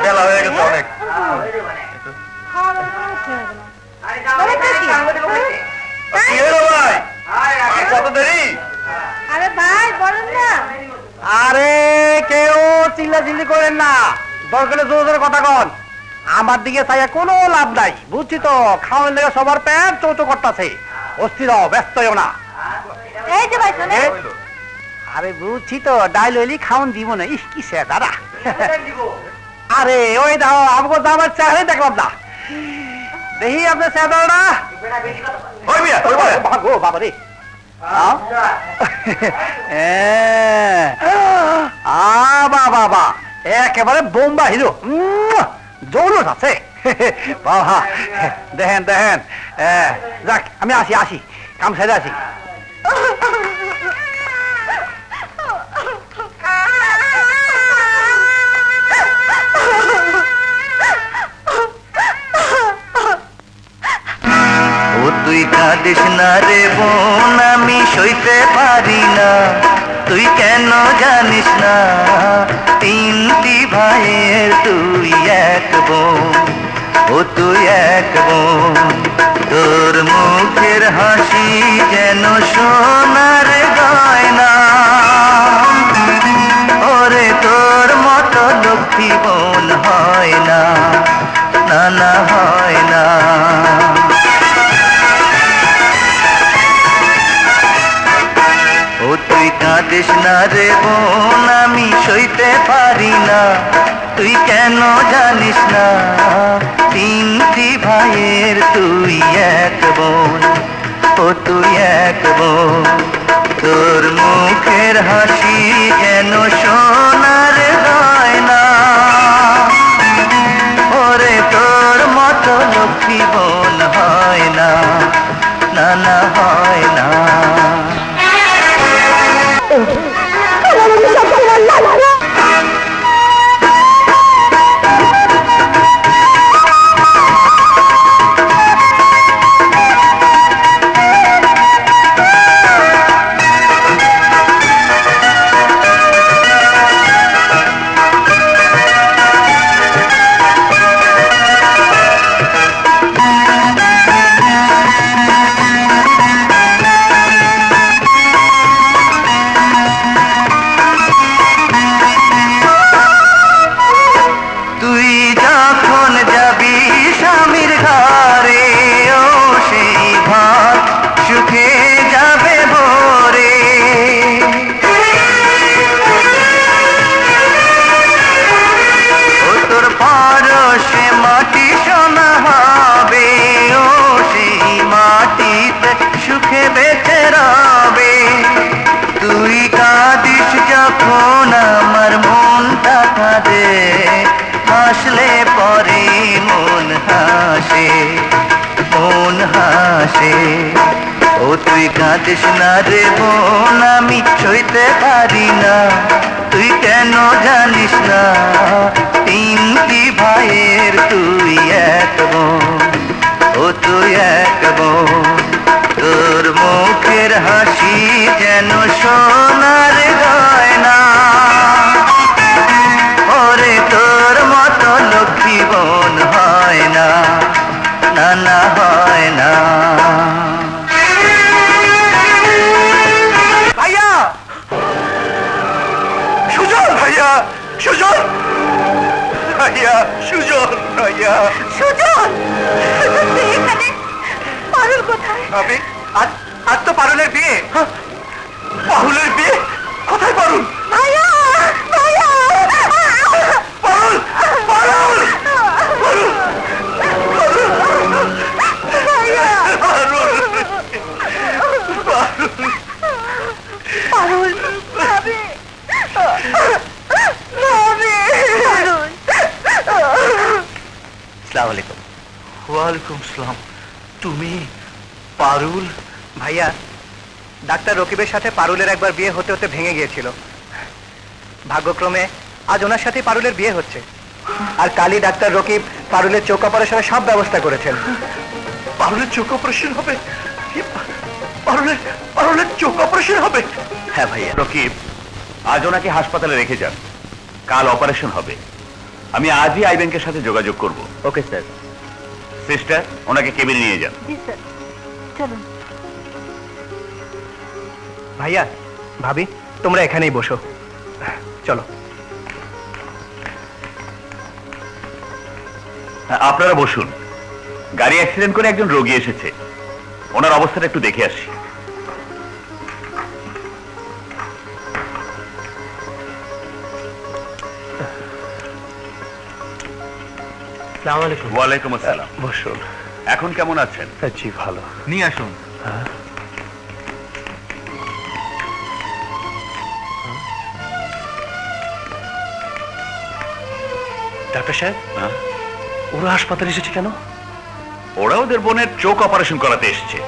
বেলা হয়ে গেছে অনেক। কি হলো ভাই? কত দেরি? আরে ভাই বলেন না। আরে কেউ চিল্লাচিল্লি করেন না, দরকারে জোরে জোরে কথা কন। আমার দিকে চাইয়া কোনো লাভ নাই, বুঝছি তো। খাওয়ার লেগে সবার পেট চৌচো করতেছে। অস্থির হও, ব্যস্ত হও না। এই যে ভাই শোনে, আরে বুঝছি তো, ডাইল হইলি খাওয়ান দিব না। ইস কি সে দাদা। আরে ওই দাও, আমাকে আমার চেহারাই দেখলাম না। দেখি আপনার চেহারাটা। ওই মিয়া, ওই বলে। ভাগো বাবা রে। বাবা একেবারে বোম্বা হিরো, জৌলস আছে। বাবা দেখেন দেখেন। যাক আমি আসি আসি, কাম সেরে আসি। ও তুই কাঁদিস না রে বোন, আমি সইতে পারি না। তুই কেন জানিস না, তিনটি ভাইয়ের তুই এক বোন। ও তুই এক বোন, তোর মুখের হাসি যেন সোনার গয়না। ওরে তোর মতো লক্ষ্মী বোন হয় না, না না হয় না। ও তুই কাঁদিস না রে বোন, আমি সইতে পারি না। তুই কেন জানিস না, তিনটি ভাইয়ের তুই এক বোন। ও তুই এক বোন, তোর মুখের হাসি যেন সোনার গয়না। ওরে তোর মতো লক্ষ্মী বোন হয় না, না না হয় না। তুই কাঁদিস না রে বোন, আমি সইতে পারি না। তুই কেন জানিস না, তিনটি ভাইয়ের তুই এক বোন, ও তুই এক বোন। তোর মুখের হাসি যেন সোনার গয়না, ওরে তোর মতো লক্ষ্মী বোন হয় না, না না হয় না। ভাইয়া, সুজন ভাইয়া, সুজন ভাইয়া, সুজন ভাইয়া। সুজন, সুজন তুই এখানে? পারুল কোথায়? আমি আজ তো পারুলের বিয়ে। পারুলের বিয়ে? কোথায় পারুল? ভাইয়া, ভাইয়া, পারুল, পারুল, পারুল, ভাইয়া, পারুল, পারুল, ভাবি, ভাবি, পারুল। আসসালামু আলাইকুম। ওয়ালাইকুম আসসালাম। তুমি পারুল? ভাইয়া, ডাক্তার রকিবের সাথে পারুলের একবার বিয়ে হতে হতে ভেঙে গিয়েছিল। ভাগ্যক্রমে আজ ওনার সাথে পারুলের বিয়ে হচ্ছে। আর কালই ডাক্তার রকিব পারুলের চোখ অপারেশনের সব ব্যবস্থা করেছেন। পারুলের চোখ অপারেশন হবে? পারুলের চোখ অপারেশন হবে? হ্যাঁ ভাইয়া। রকিব, আজ ওনাকে হাসপাতালে রেখে যান, কাল অপারেশন হবে। আমি আজই আই ব্যাংকের সাথে যোগাযোগ করব। Okay sir. সিস্টার, ওনাকে কেবিনে নিয়ে যান। জি স্যার, চলুন। ভাইয়া, ভাবি, তোমরা এখানেই বসো, চলো। আপনারা বসুন। গাড়ি অ্যাক্সিডেন্ট করে একজন রোগী এসেছে, ওনার অবস্থাটা একটু দেখে আসি। আসসালামু আলাইকুম। ওয়ালাইকুম আসসালাম। বসুন। এখন কেমন আছেন? জি ভালো। নিয়ে আসুন। ডাক্তার সাহেব, ওরা হাসপাতালে এসেছে কেন? ওরা ওদের বোনের চোখ অপারেশন করাতে এসেছে,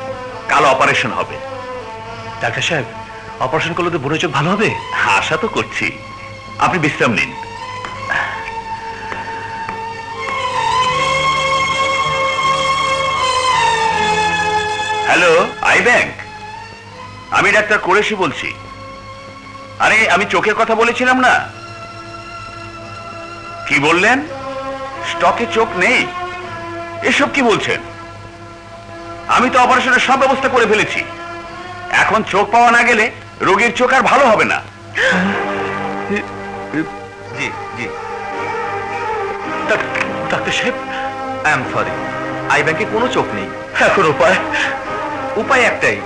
কাল অপারেশন হবে। ডাক্তার সাহেব, অপারেশন করলে তো বোনের চোখ ভালো হবে? আশা তো করছি। আপনি বিশ্রাম নিন। হ্যালো, আই ব্যাংক, আমি ডাক্তার কুরেশি বলছি। আরে, আমি চোখের কথা বলেছিলাম না? কি বললেন? স্টকে চোখ নেই? এসব কি বলছেন? আমি তো অপারেশনের সব ব্যবস্থা করে ফেলেছি। এখন চোখ পাওয়া না গেলে রোগীর চোখ আর ভালো হবে না। জি জি। ডাক্তার সাহেব, আই এম সরি, আই ব্যাংকে কোনো চোখ নেই। এখন উপায়? উপায় একটাই,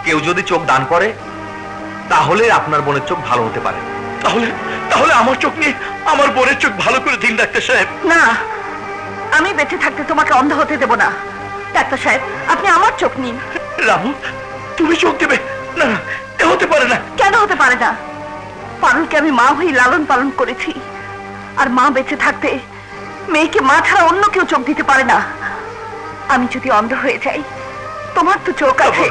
কেউ যদি চোখ দান করে তাহলে আপনার বোনের চোখ ভালো হতে পারে। তাহলে তাহলে আমার চোখ নিয়ে আমার বোনের চোখ ভালো করে দিন ডাক্তার সাহেব। না, আমি বেঁচে থাকতে তোমাকে অন্ধ হতে দেব না। ডাক্তার সাহেব, আপনি আমার চোখ নিন। রামু, তুমি চোখ দেবে? না না, এ হতে পারে না। কেন হতে পারে না? পারুলকে আমি মা হয়ে লালন পালন করেছি, আর মা বেঁচে থাকতে মেয়েকে মা ছাড়া অন্য কেউ চোখ দিতে পারে না। আমি যদি অন্ধ হয়ে যাই, তোমার তো চোখ আছে,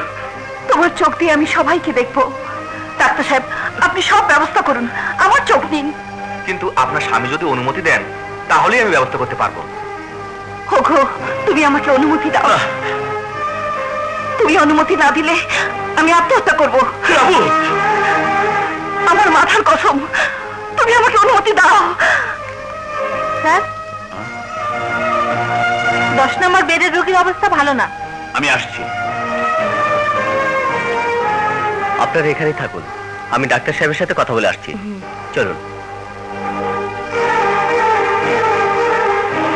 তোমার চোখ দিয়ে আমি সবাইকে দেখবো। ডাক্তার সাহেব, আপনি সব ব্যবস্থা করুন, আমার চোখ নিন। কিন্তু আপনার স্বামী যদি অনুমতি দেন তাহলেই আমি ব্যবস্থা করতে পারবো। ওগো, তুমি আমাকে অনুমতি দাও। তুমি অনুমতি না দিলে আমি আত্মহত্যা করবো। রামু, আমার মাথার কসম, তুমি আমাকে অনুমতি দাও। স্যার, 10 নম্বর বেডের রোগীর অবস্থা ভালো না। আমি আসছি। আপনারা এখানেই থাকুন, আমি ডাক্তার সাহেবের সাথে কথা বলে আসছি। চলুন।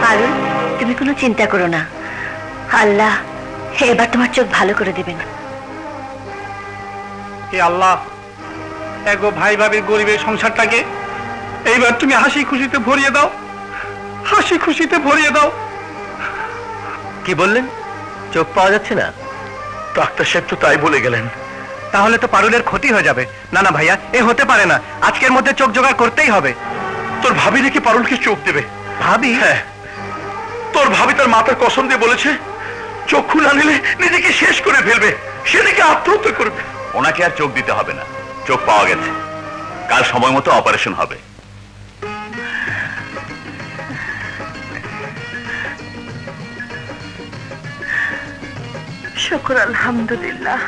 পারুল, তুমি কোনো চিন্তা করো না, আল্লাহ এবার তোমার চোখ ভালো করে দেবেন। হে আল্লাহ, এগো ভাই ভাবির গরিবের সংসারটাকে এইবার তুমি হাসি খুশিতে ভরিয়ে দাও, হাসি খুশিতে ভরিয়ে দাও। কি বললেন? চোখ পাওয়া যাচ্ছে না? ডাক্তার সাহেব তো তাই বলে গেলেন। তাহলে তো পারুলের ক্ষতি হয়ে যাবে। না না ভাইয়া, এ হতে পারে না, আজকের মধ্যে চোখ জোগাড় করতেই হবে। তোর ভাবি নাকি পারুলকে চোখ দেবে? ভাবি? হ্যাঁ, তোর ভাবি তার মাথার কসম দিয়ে বলেছে চক্ষু না নিলে নিজেকে শেষ করে ফেলবে। সে নাকি আত্মহত্যা করবে। ওনাকে আর চোখ দিতে হবে না, চোখ পাওয়া গেছে, কাল সময় মতো অপারেশন হবে। শুকর আলহামদুলিল্লাহ।